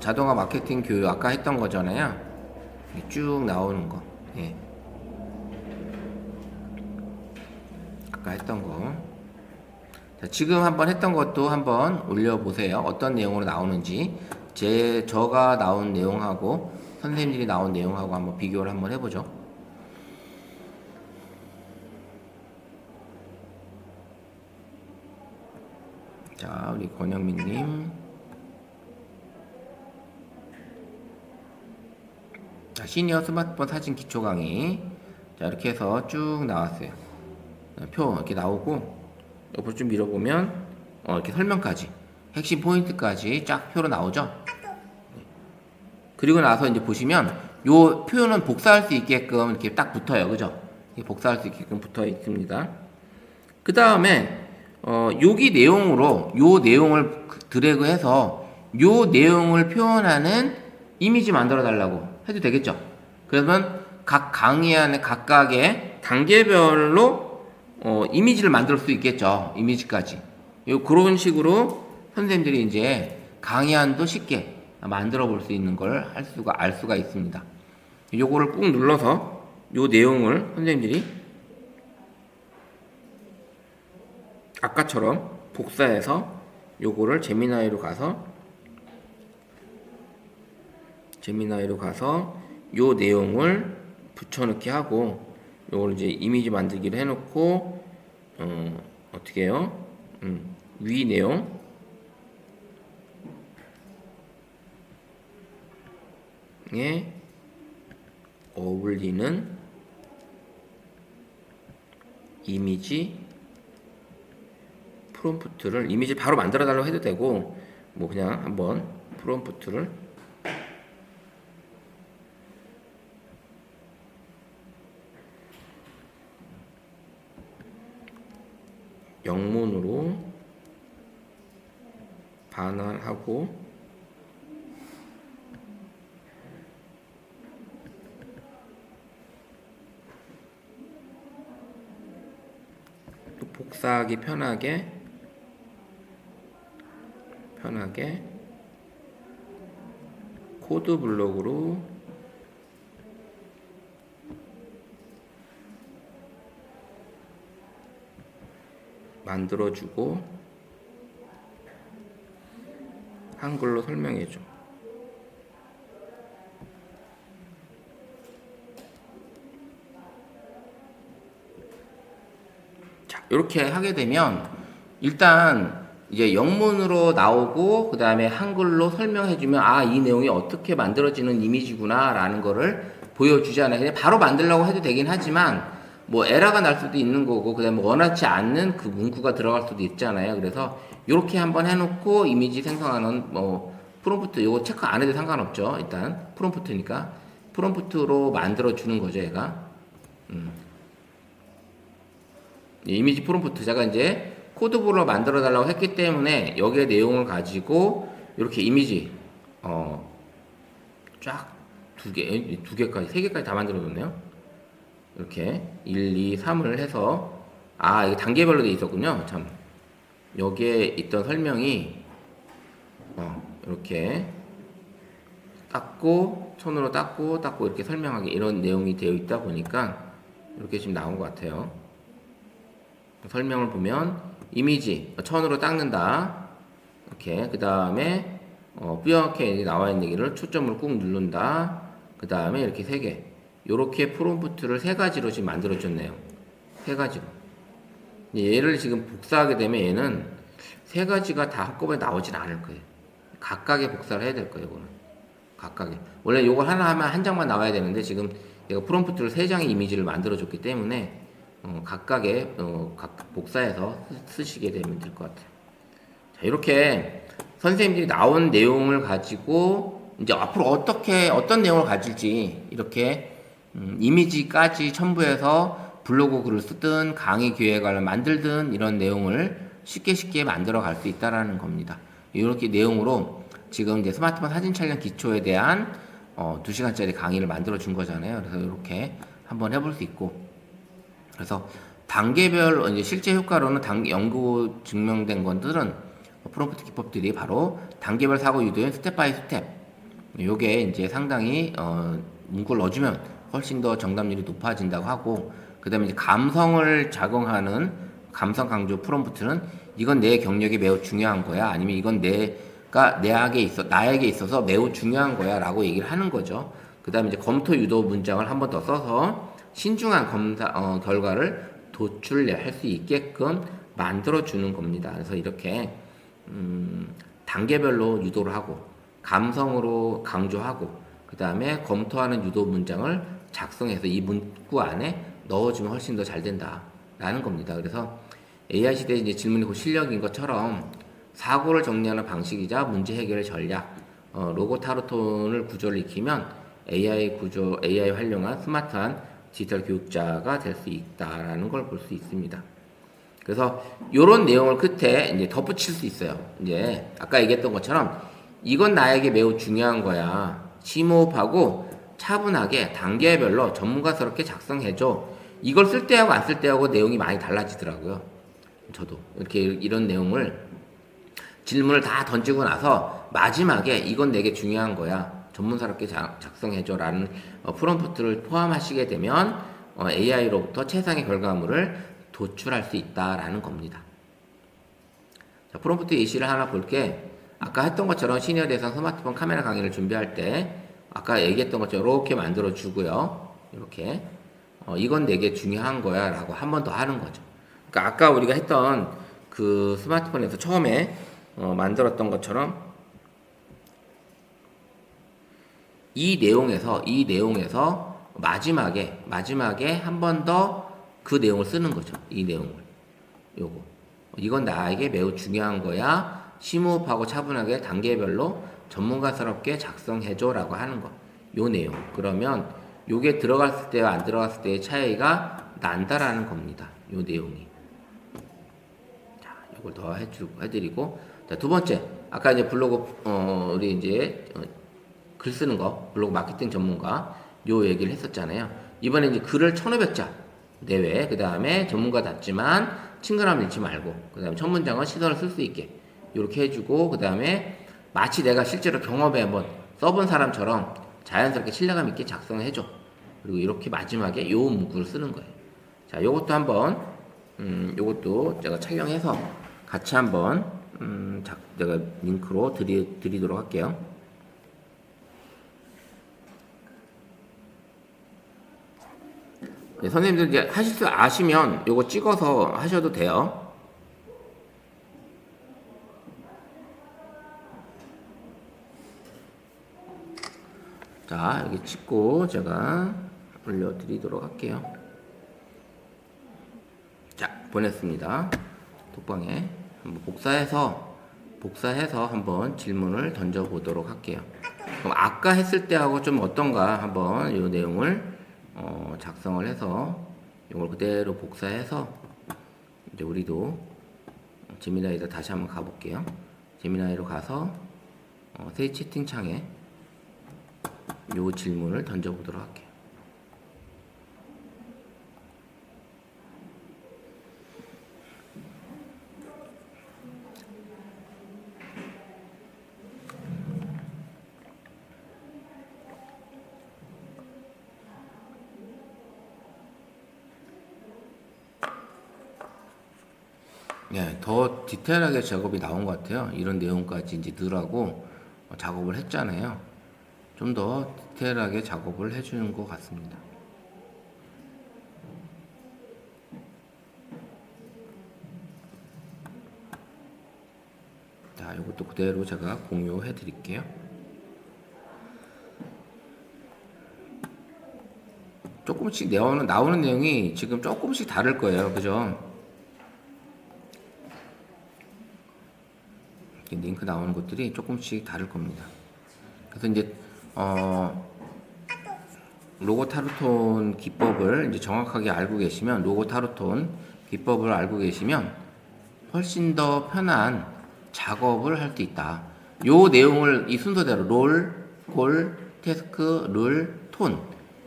자동화 마케팅 교육 아까 했던 거잖아요. 쭉 나오는 거. 예. 아까 했던 거. 자, 지금 한번 했던 것도 한번 올려보세요. 어떤 내용으로 나오는지. 저가 나온 내용하고 선생님들이 나온 내용하고 한번 비교를 한번 해보죠. 자, 우리 권영민님. 자, 시니어 스마트폰 사진 기초 강의. 자, 이렇게 해서 쭉 나왔어요. 표 이렇게 나오고, 옆으로 좀 밀어보면, 이렇게 설명까지, 핵심 포인트까지 쫙 표로 나오죠. 그리고 나서 이제 보시면 요 표현은 복사할 수 있게끔 이렇게 딱 붙어요. 그죠? 복사할 수 있게끔 붙어 있습니다. 그 다음에 여기 내용으로 요 내용을 드래그 해서 요 내용을 표현하는 이미지 만들어 달라고 해도 되겠죠? 그러면 각 강의 안에 각각의 단계별로 이미지를 만들 수 있겠죠. 이미지까지. 그런 식으로 선생님들이 이제 강의안도 쉽게 만들어 볼 수 있는 걸 알 수가 있습니다. 요거를 꾹 눌러서 요 내용을 선생님들이 아까처럼 복사해서 요거를 제미나이로 가서 요 내용을 붙여넣기 하고 요걸 이제 이미지 만들기를 해놓고 어떻게 해요? 위 내용 에 어울리는 이미지 프롬프트를 이미지 바로 만들어 달라고 해도 되고 뭐 그냥 한번 프롬프트를 영문으로 반환하고 또 복사하기 편하게 코드 블록으로 만들어주고 한글로 설명해줘. 자, 이렇게 하게 되면 일단 이제 영문으로 나오고 그 다음에 한글로 설명해주면 아, 이 내용이 어떻게 만들어지는 이미지구나 라는 거를 보여주잖아요. 그냥 바로 만들려고 해도 되긴 하지만 뭐 에러가 날 수도 있는 거고 그 다음에 원하지 않는 그 문구가 들어갈 수도 있잖아요. 그래서 이렇게 한번 해놓고 이미지 생성하는 뭐 프롬프트 요거 체크 안 해도 상관없죠. 일단 프롬프트니까 프롬프트로 만들어 주는 거죠. 얘가 이미지 프롬프트 제가 이제 코드블록을 만들어 달라고 했기 때문에 여기에 내용을 가지고 이렇게 이미지 쫙 두 개까지 세 개까지 다 만들어 줬네요. 이렇게 1, 2, 3을 해서 아 이게 단계별로 돼 있었군요. 참 여기에 있던 설명이 이렇게 닦고 손으로 닦고 이렇게 설명하기 이런 내용이 되어 있다 보니까 이렇게 지금 나온 것 같아요. 설명을 보면 이미지 천으로 닦는다 이렇게 그 다음에 뿌옇게 나와 있는 얘기를 초점을 꾹 누른다 그 다음에 이렇게 세 개 요렇게 프롬프트를 세 가지로 지금 만들어 줬네요. 세 가지로 얘를 지금 복사하게 되면 얘는 세 가지가 다 한꺼번에 나오진 않을 거예요. 각각의 복사를 해야 될 거예요. 이거는 각각의 원래 요걸 하나 하면 한 장만 나와야 되는데 지금 얘가 프롬프트를 세 장의 이미지를 만들어 줬기 때문에 각각의 각 복사해서 쓰시게 되면 될 것 같아요. 자, 이렇게 선생님들이 나온 내용을 가지고 이제 앞으로 어떤 내용을 가질지 이렇게 이미지까지 첨부해서 블로그 글을 쓰든 강의 기획안을 만들든 이런 내용을 쉽게 만들어 갈 수 있다라는 겁니다. 이렇게 내용으로 지금 이제 스마트폰 사진 촬영 기초에 대한 2시간짜리 강의를 만들어 준 거잖아요. 그래서 이렇게 한번 해볼 수 있고 그래서 단계별 이제 실제 효과로는 연구 증명된 것들은 프롬프트 기법들이 바로 단계별 사고 유도인 스텝 바이 스텝 요게 이제 상당히 문구를 넣어주면 훨씬 더 정답률이 높아진다고 하고 그 다음에 이제 감성을 작용하는 감성 강조 프롬프트는 이건 내 경력이 매우 중요한 거야 아니면 이건 나에게 있어서 매우 중요한 거야 라고 얘기를 하는 거죠. 그 다음에 이제 검토 유도 문장을 한 번 더 써서 신중한 검사 결과를 도출할 수 있게끔 만들어 주는 겁니다. 그래서 이렇게 단계별로 유도를 하고 감성으로 강조하고 그 다음에 검토하는 유도 문장을 작성해서 이 문구 안에 넣어주면 훨씬 더 잘 된다라는 겁니다. 그래서 AI 시대에 이제 질문이 곧 실력인 것처럼 사고를 정리하는 방식이자 문제 해결의 전략, 로고 타르톤을 구조를 익히면 AI 활용한 스마트한 디지털 교육자가 될 수 있다라는 걸 볼 수 있습니다. 그래서 이런 내용을 끝에 이제 덧붙일 수 있어요. 이제 아까 얘기했던 것처럼 이건 나에게 매우 중요한 거야. 심호흡하고 차분하게 단계별로 전문가스럽게 작성해줘. 이걸 쓸 때하고 안 쓸 때하고 내용이 많이 달라지더라고요. 저도 이렇게 이런 내용을 질문을 다 던지고 나서 마지막에 이건 내게 중요한 거야. 전문사롭게 작성해줘라는 프롬프트를 포함하시게 되면 AI로부터 최상의 결과물을 도출할 수 있다라는 겁니다. 자, 프롬프트 예시를 하나 볼게. 아까 했던 것처럼 시니어 대상 스마트폰 카메라 강의를 준비할 때 아까 얘기했던 것처럼 이렇게 만들어 주고요. 이렇게 이건 내게 중요한 거야 라고 한 번 더 하는 거죠. 그러니까 아까 우리가 했던 그 스마트폰에서 처음에 만들었던 것처럼 이 내용에서 마지막에 한 번 더 그 내용을 쓰는 거죠. 이 내용을. 요거. 이건 나에게 매우 중요한 거야. 심호흡하고 차분하게 단계별로 전문가스럽게 작성해줘라고 하는 거. 요 내용. 그러면 요게 들어갔을 때와 안 들어갔을 때의 차이가 난다라는 겁니다. 요 내용이. 자, 요걸 더 해드리고. 자, 두 번째. 아까 이제 블로그, 우리 이제, 글 쓰는 거, 블로그 마케팅 전문가, 요 얘기를 했었잖아요. 이번에 이제 글을 1500자 내외, 그 다음에 전문가답지만 친근함을 잃지 말고, 그 다음에 첫 문장은 시선을 쓸 수 있게, 요렇게 해주고, 그 다음에 마치 내가 실제로 경험에 한번 써본 사람처럼 자연스럽게 신뢰감 있게 작성을 해줘. 그리고 이렇게 마지막에 요 문구를 쓰는 거예요. 자, 요것도 한번, 요것도 제가 촬영해서 같이 한번, 제가 링크로 드리도록 할게요. 네, 선생님들 이제 하실 줄 아시면 요거 찍어서 하셔도 돼요. 자, 여기 찍고 제가 올려드리도록 할게요. 자, 보냈습니다. 톡방에 한번 복사해서 한번 질문을 던져보도록 할게요. 그럼 아까 했을 때하고 좀 어떤가 한번 이 내용을 작성을 해서 이걸 그대로 복사해서 이제 우리도 제미나이로 다시 한번 가볼게요. 제미나이로 가서 새 채팅창에 요 질문을 던져보도록 할게요. 네, 더 디테일하게 작업이 나온 것 같아요. 이런 내용까지 이제 넣으라고 작업을 했잖아요. 좀 더 디테일하게 작업을 해주는 것 같습니다. 자, 이것도 그대로 제가 공유해 드릴게요. 조금씩 나오는 내용이 지금 조금씩 다를 거예요. 그죠? 링크 나오는 것들이 조금씩 다를 겁니다. 그래서 이제 로고 타르톤 기법을 이제 정확하게 알고 계시면 로고 타르톤 기법을 알고 계시면 훨씬 더 편한 작업을 할 수 있다. 요 내용을 이 순서대로 롤, 골, 태스크, 룰, 톤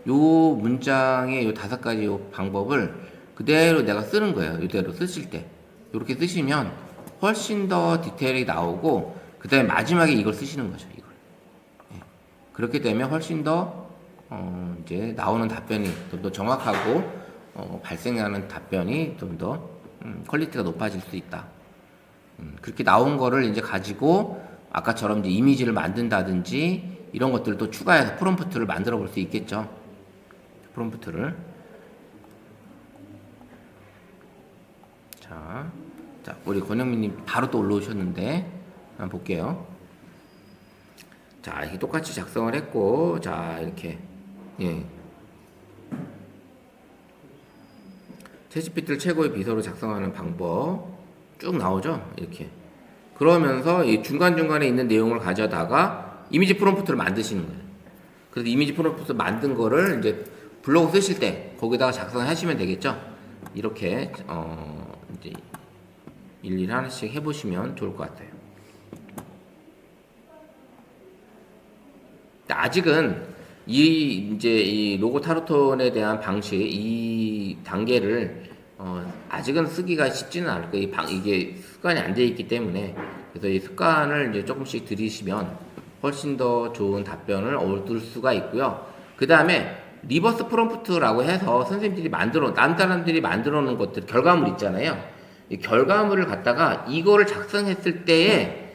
요 문장의 요 5가지 요 방법을 그대로 내가 쓰는 거예요. 이대로 쓰실 때 이렇게 쓰시면 훨씬 더 디테일이 나오고 그 다음에 마지막에 이걸 쓰시는 거죠. 이걸. 예. 그렇게 되면 훨씬 더 이제 나오는 답변이 좀 더 정확하고 발생하는 답변이 좀 더 퀄리티가 높아질 수 있다. 그렇게 나온 거를 이제 가지고 아까처럼 이제 이미지를 만든다든지 이런 것들을 또 추가해서 프롬프트를 만들어 볼 수 있겠죠. 프롬프트를. 자, 우리 권영민님 바로 또 올라오셨는데 한번 볼게요. 자, 이렇게 똑같이 작성을 했고, 자, 이렇게 예. 채찌피트를 최고의 비서로 작성하는 방법 쭉 나오죠. 이렇게. 그러면서 이 중간중간에 있는 내용을 가져다가 이미지 프롬프트를 만드시는 거예요. 그래서 이미지 프롬프트 만든 거를 이제 블로그 쓰실 때 거기다가 작성하시면 되겠죠. 이렇게 이제 일일이 하나씩 해보시면 좋을 것 같아요. 아직은 이 로고 타르톤에 대한 방식, 이 단계를 아직은 쓰기가 쉽지는 않을 거예요. 이게 습관이 안 돼 있기 때문에. 그래서 이 습관을 이제 조금씩 들이시면 훨씬 더 좋은 답변을 얻을 수가 있고요. 그 다음에 리버스 프롬프트라고 해서 남 사람들이 만들어 놓은 것들, 결과물 있잖아요. 이 결과물을 갖다가 이거를 작성했을 때에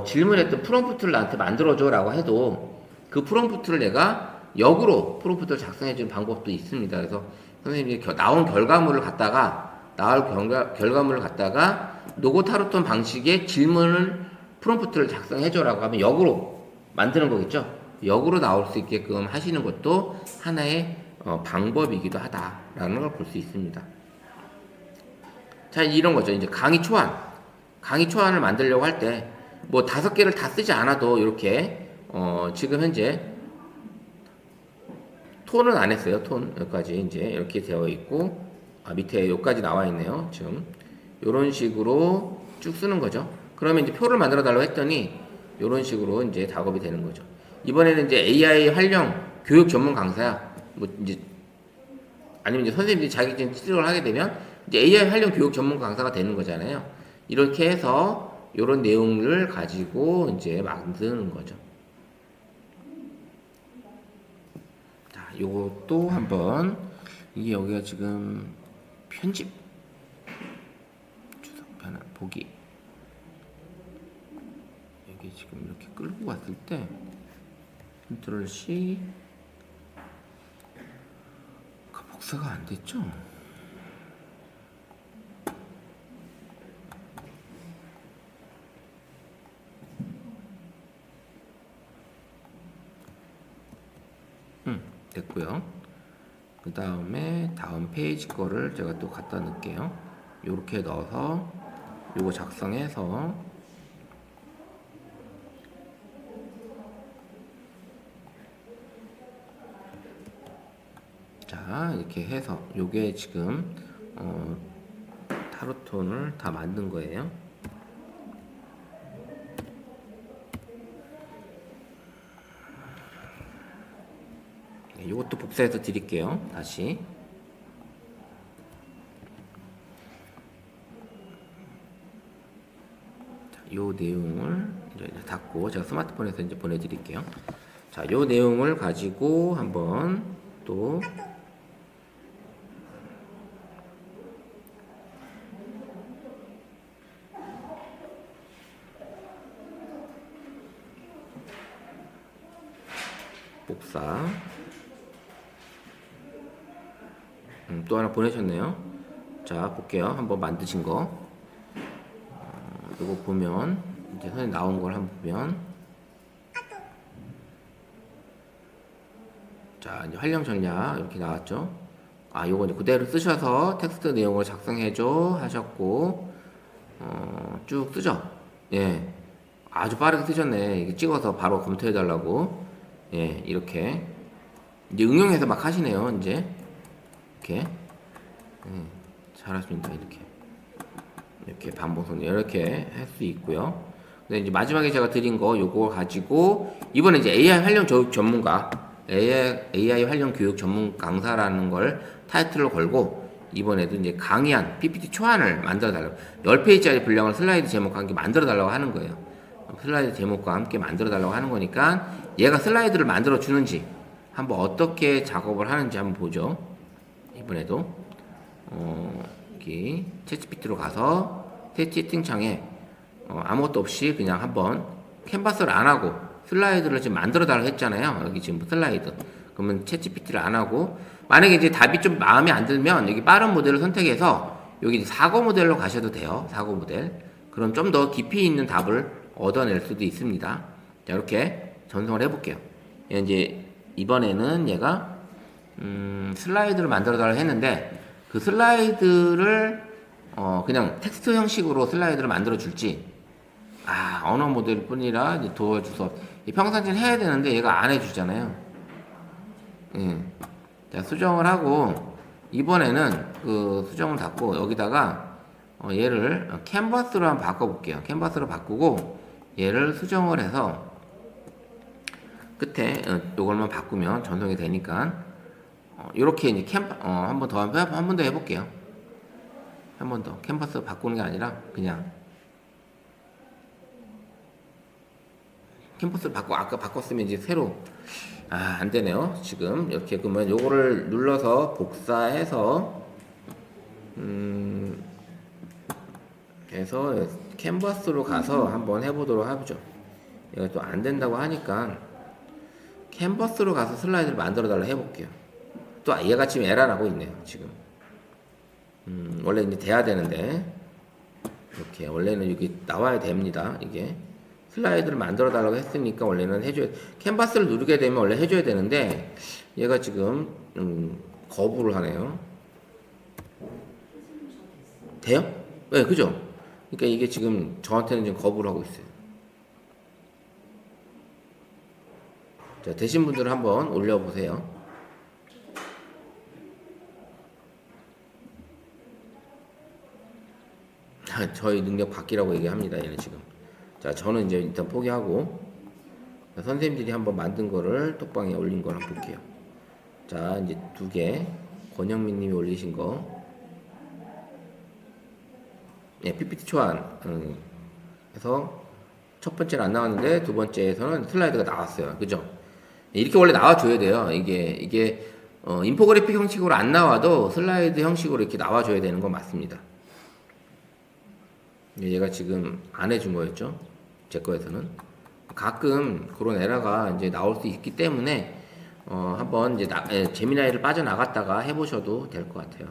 질문했던 프롬프트를 나한테 만들어줘라고 해도 그 프롬프트를 내가 역으로 프롬프트를 작성해주는 방법도 있습니다. 그래서 선생님이 나온 결과물을 갖다가 나올 결과물을 갖다가 노고타로톤 방식의 질문을 프롬프트를 작성해줘라고 하면 역으로 만드는 거겠죠. 역으로 나올 수 있게끔 하시는 것도 하나의 방법이기도 하다라는 걸 볼 수 있습니다. 자, 이런 거죠. 이제 강의 초안을 만들려고 할 때 뭐 5개를 다 쓰지 않아도 이렇게 지금 현재 톤은 안 했어요. 톤 여기까지 이제 이렇게 되어 있고 밑에 여기까지 나와 있네요. 지금 이런 식으로 쭉 쓰는 거죠. 그러면 이제 표를 만들어 달라고 했더니 이런 식으로 이제 작업이 되는 거죠. 이번에는 이제 AI 활용 교육 전문 강사야. 뭐 이제 아니면 이제 선생님들이 자격증 취득을 하게 되면 이제 AI 활용 교육 전문 강사가 되는 거잖아요. 이렇게 해서 이런 내용을 가지고 이제 만드는 거죠. 자, 요것도 한번 이게 여기가 지금 편집 주석 변환 보기 여기 지금 이렇게 끌고 갔을 때 컨트롤 C 복사가 안 됐죠? 됐고요. 그 다음에 다음 페이지 거를 제가 또 갖다 넣을게요. 요렇게 넣어서 요거 작성해서 자, 이렇게 해서 요게 지금 타로톤을 다 만든 거예요. 네, 요것도 복사해서 드릴게요. 다시. 자, 요 내용을 이제 닫고 제가 스마트폰에서 이제 보내드릴게요. 자, 요 내용을 가지고 한번 또 복사 또 하나 보내셨네요. 자, 볼게요. 한번 만드신 거 이거 보면 이제 선생님 나온 걸 한번 보면 자, 이제 활용 전략 이렇게 나왔죠. 요거 이제 그대로 쓰셔서 텍스트 내용을 작성해줘 하셨고 쭉 쓰죠. 예, 아주 빠르게 쓰셨네. 이게 찍어서 바로 검토해 달라고. 예, 이렇게 이제 응용해서 막 하시네요. 이제 이렇게 잘하십니다. 이렇게 반복성 이렇게 할 수 있고요. 근데 이제 마지막에 제가 드린 거 요거 가지고 이번에 이제 AI 활용 교육 전문가, AI 활용 교육 전문 강사라는 걸 타이틀로 걸고 이번에도 이제 강의한 PPT 초안을 만들어 달라고 10페이지짜리 분량을 슬라이드 제목과 함께 만들어 달라고 하는 거예요. 슬라이드 제목과 함께 만들어 달라고 하는 거니까 얘가 슬라이드를 만들어 주는지 한번 어떻게 작업을 하는지 한번 보죠. 이번에도 여기 챗GPT로 가서 채팅창에 아무것도 없이 그냥 한번 캔버스를 안 하고 슬라이드를 지금 만들어 달라고 했잖아요. 여기 지금 슬라이드. 그러면 챗GPT를 안 하고 만약에 이제 답이 좀 마음에 안 들면 여기 빠른 모델을 선택해서 여기 사고 모델로 가셔도 돼요. 사고 모델. 그럼 좀 더 깊이 있는 답을 얻어낼 수도 있습니다. 자, 이렇게 전송을 해볼게요. 이제 이번에는 얘가 슬라이드를 만들어 달라고 했는데 그 슬라이드를 그냥 텍스트 형식으로 슬라이드를 만들어 줄지 언어 모델 뿐이라 이제 도와줘서 평상시는 해야 되는데 얘가 안 해주잖아요. 예. 자, 수정을 하고 이번에는 그 수정을 닫고 여기다가 얘를 캔버스로 한번 바꿔볼게요. 캔버스로 바꾸고 얘를 수정을 해서 끝에 요걸만 바꾸면 전송이 되니까 이렇게 이제 한 번 더 해볼게요. 한 번 더 캔버스 바꾸는 게 아니라 그냥 캔버스 아까 바꿨으면 이제 새로 안 되네요. 지금 이렇게 그러면 요거를 눌러서 복사해서 해서 캔버스로 가서 한번 해보도록 하죠. 얘가 또 안 된다고 하니까 캔버스로 가서 슬라이드를 만들어 달라 해볼게요. 또 얘가 지금 에러나고 있네요. 지금 원래 이제 돼야 되는데 이렇게 원래는 여기 나와야 됩니다. 이게 슬라이드를 만들어 달라고 했으니까 원래는 해줘야 캔버스를 누르게 되면 원래 해줘야 되는데 얘가 지금 거부를 하네요. 돼요? 네, 그죠? 그러니까 이게 지금 저한테는 지금 거부를 하고 있어요. 자, 되신 분들은 한번 올려보세요. 저희 능력 바뀌라고 얘기합니다. 얘는 지금. 자, 저는 이제 일단 포기하고 선생님들이 한번 만든 거를 톡방에 올린 걸 한번 볼게요. 자, 이제 2개 권영민 님이 올리신 거. 네, PPT 초안. 그래서 첫 번째는 안 나왔는데 두 번째에서는 슬라이드가 나왔어요. 그죠? 이렇게 원래 나와줘야 돼요. 이게 인포그래픽 형식으로 안 나와도 슬라이드 형식으로 이렇게 나와줘야 되는 건 맞습니다. 얘가 지금 안 해준 거였죠. 제 거에서는 가끔 그런 에러가 이제 나올 수 있기 때문에 한번 이제 제미나이를 빠져나갔다가 해보셔도 될 것 같아요.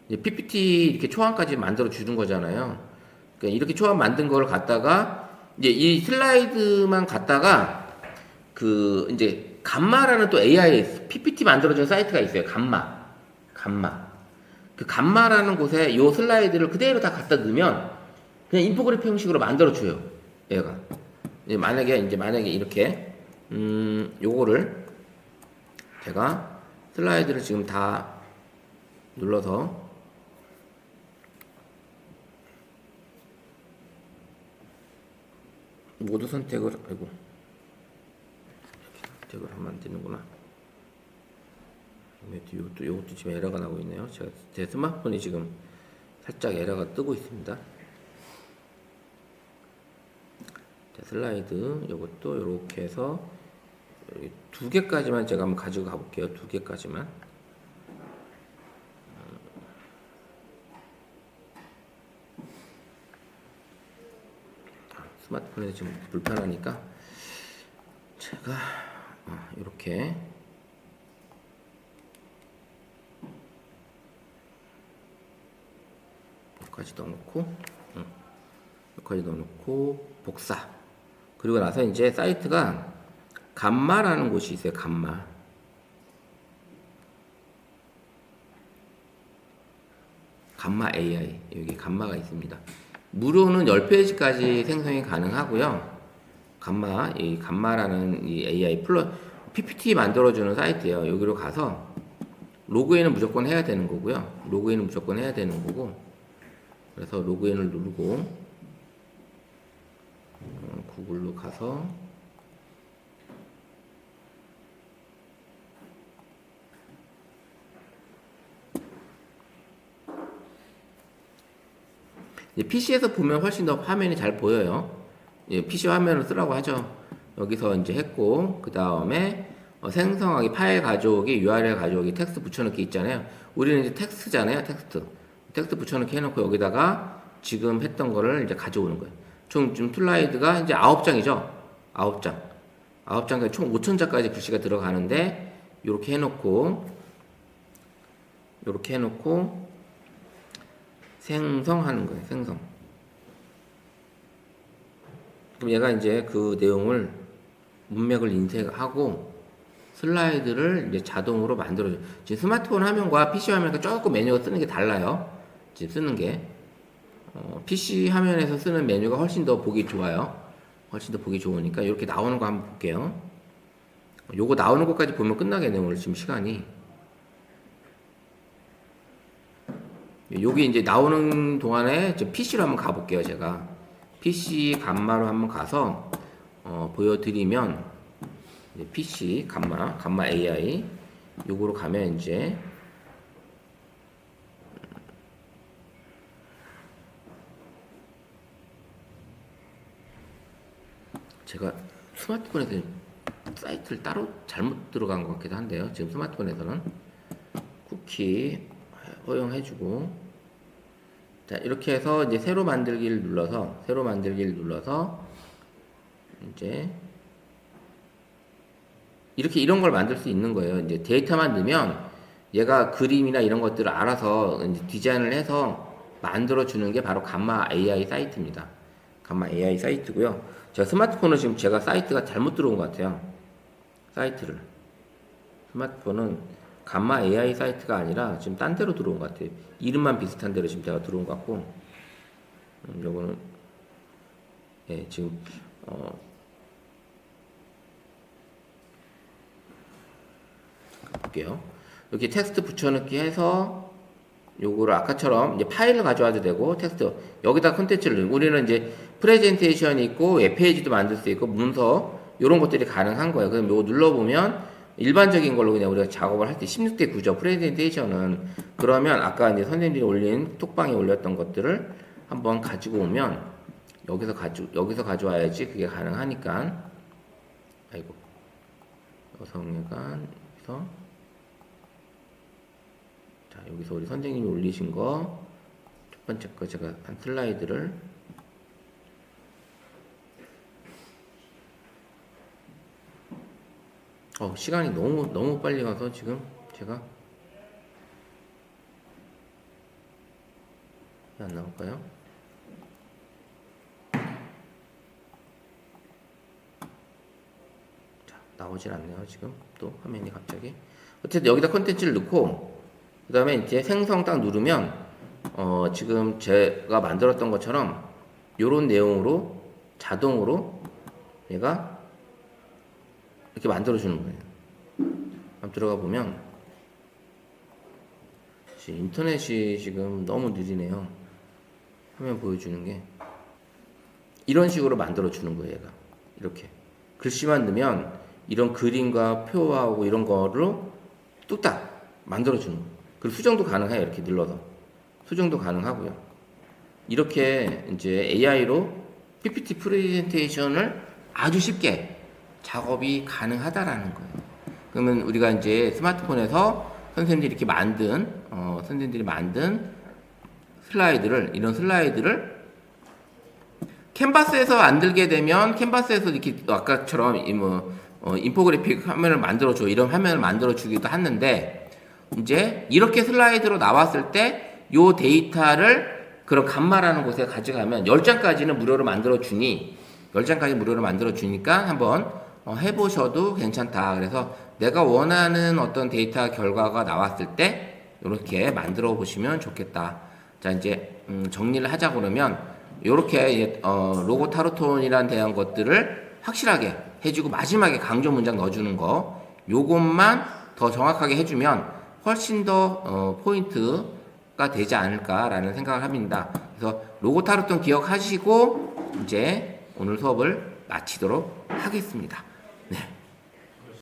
이제 PPT 이렇게 초안까지 만들어 주는 거잖아요. 그러니까 이렇게 초안 만든 걸 갖다가 이제 이 슬라이드만 갖다가 그 이제 감마라는 또 AI PPT 만들어주는 사이트가 있어요. 감마. 그 감마라는 곳에 이 슬라이드를 그대로 다 갖다 넣으면 그냥 인포그래픽 형식으로 만들어줘요. 얘가. 만약에 이렇게, 요거를 제가 슬라이드를 지금 다 눌러서 모두 선택을, 아이고. 선택을 하면 안 되는구나. 요것도 지금 에러가 나고 있네요. 제 스마트폰이 지금 살짝 에러가 뜨고 있습니다. 자, 슬라이드 요것도 이렇게 해서 여기 2개까지만 제가 한번 가지고 가볼게요. 2개까지만. 스마트폰에 지금 불편하니까 제가 이렇게 여기까지 넣어놓고 복사. 그리고 나서 이제 사이트가 감마라는 곳이 있어요. 감마 AI 여기 감마가 있습니다. 무료는 10페이지까지 생성이 가능하고요. 이 감마라는 이 AI PPT 만들어주는 사이트예요. 여기로 가서 로그인은 무조건 해야 되는 거고요. 그래서 로그인을 누르고 구글로 가서 PC에서 보면 훨씬 더 화면이 잘 보여요. PC 화면을 쓰라고 하죠. 여기서 이제 했고 그 다음에 생성하기, 파일 가져오기, URL 가져오기, 텍스트 붙여넣기 있잖아요. 우리는 이제 텍스트잖아요. 텍스트 붙여넣기 해놓고 여기다가 지금 했던 거를 이제 가져오는 거예요. 지금 슬라이드가 이제 9장이죠. 9장. 총 5,000자까지 글씨가 들어가는데 이렇게 해놓고 생성하는 거예요. 생성. 그럼 얘가 이제 그 내용을 문맥을 인쇄하고 슬라이드를 이제 자동으로 만들어줘요. 지금 스마트폰 화면과 PC 화면과 조금 메뉴가 쓰는 게 달라요. 지금 쓰는 게. PC 화면에서 쓰는 메뉴가 훨씬 더 보기 좋아요. 훨씬 더 보기 좋으니까 이렇게 나오는 거 한번 볼게요. 요거 나오는 것까지 보면 끝나겠네요. 오늘 지금 시간이. 여기 이제 나오는 동안에 PC로 한번 가볼게요. 제가 PC 감마로 한번 가서 보여드리면 PC 감마 AI 요거로 가면 이제 제가 스마트폰에서 사이트를 따로 잘못 들어간 것 같기도 한데요. 지금 스마트폰에서는 쿠키 허용해주고, 자 이렇게 해서 이제 새로 만들기를 눌러서 이제 이렇게 이런 걸 만들 수 있는 거예요. 이제 데이터만 넣으면 얘가 그림이나 이런 것들을 알아서 이제 디자인을 해서 만들어 주는 게 바로 감마 AI 사이트입니다. 감마 AI 사이트고요. 제가 스마트폰은 지금 제가 사이트가 잘못 들어온 것 같아요. 사이트를. 스마트폰은 감마 AI 사이트가 아니라 지금 딴 데로 들어온 것 같아요. 이름만 비슷한 데로 지금 제가 들어온 것 같고, 요거는, 예, 지금, 볼게요. 이렇게 텍스트 붙여넣기 해서, 요거를 아까처럼 이제 파일을 가져와도 되고, 텍스트, 여기다 컨텐츠를, 우리는 이제 프레젠테이션이 있고, 웹페이지도 만들 수 있고, 문서, 요런 것들이 가능한 거예요. 그럼 요거 눌러보면, 일반적인 걸로 그냥 우리가 작업을 할 때 16대 9죠. 프레젠테이션은. 그러면 아까 이제 선생님들이 올린 톡방에 올렸던 것들을 한번 가지고 오면 여기서 가져와야지 그게 가능하니까. 아이고. 여성회관에서 자, 여기서 우리 선생님이 올리신 거 첫 번째 거 제가 한 슬라이드를 시간이 너무 빨리 가서 지금 제가 왜 안 나올까요? 자, 나오질 않네요. 지금 또 화면이 갑자기. 어쨌든 여기다 컨텐츠를 넣고 그 다음에 이제 생성 딱 누르면 지금 제가 만들었던 것처럼 요런 내용으로 자동으로 얘가 이렇게 만들어주는 거예요. 한번 들어가 보면 인터넷이 지금 너무 느리네요. 화면 보여주는 게 이런 식으로 만들어주는 거예요. 얘가 이렇게 글씨만 넣으면 이런 그림과 표하고 이런 거로 뚝딱 만들어주는 거예요. 그리고 수정도 가능해요. 이렇게 눌러서 수정도 가능하고요. 이렇게 이제 AI로 PPT 프레젠테이션을 아주 쉽게 작업이 가능하다라는 거예요. 그러면 우리가 이제 스마트폰에서 선생님들이 만든 이런 슬라이드를 캔버스에서 만들게 되면 캔버스에서 이렇게 아까처럼 인포그래픽 화면을 만들어줘 이런 화면을 만들어주기도 하는데 이제 이렇게 슬라이드로 나왔을 때 요 데이터를 그런 감마라는 곳에 가져가면 10장까지는 무료로 만들어주니 10장까지 무료로 만들어주니까 한번 해보셔도 괜찮다. 그래서 내가 원하는 어떤 데이터 결과가 나왔을 때 이렇게 만들어 보시면 좋겠다. 자, 이제 정리를 하자 그러면 이렇게 로고 타로톤이란 대한 것들을 확실하게 해주고 마지막에 강조 문장 넣어주는 거 요것만 더 정확하게 해주면 훨씬 더 포인트가 되지 않을까라는 생각을 합니다. 그래서 로고 타로톤 기억하시고 이제 오늘 수업을 마치도록 하겠습니다.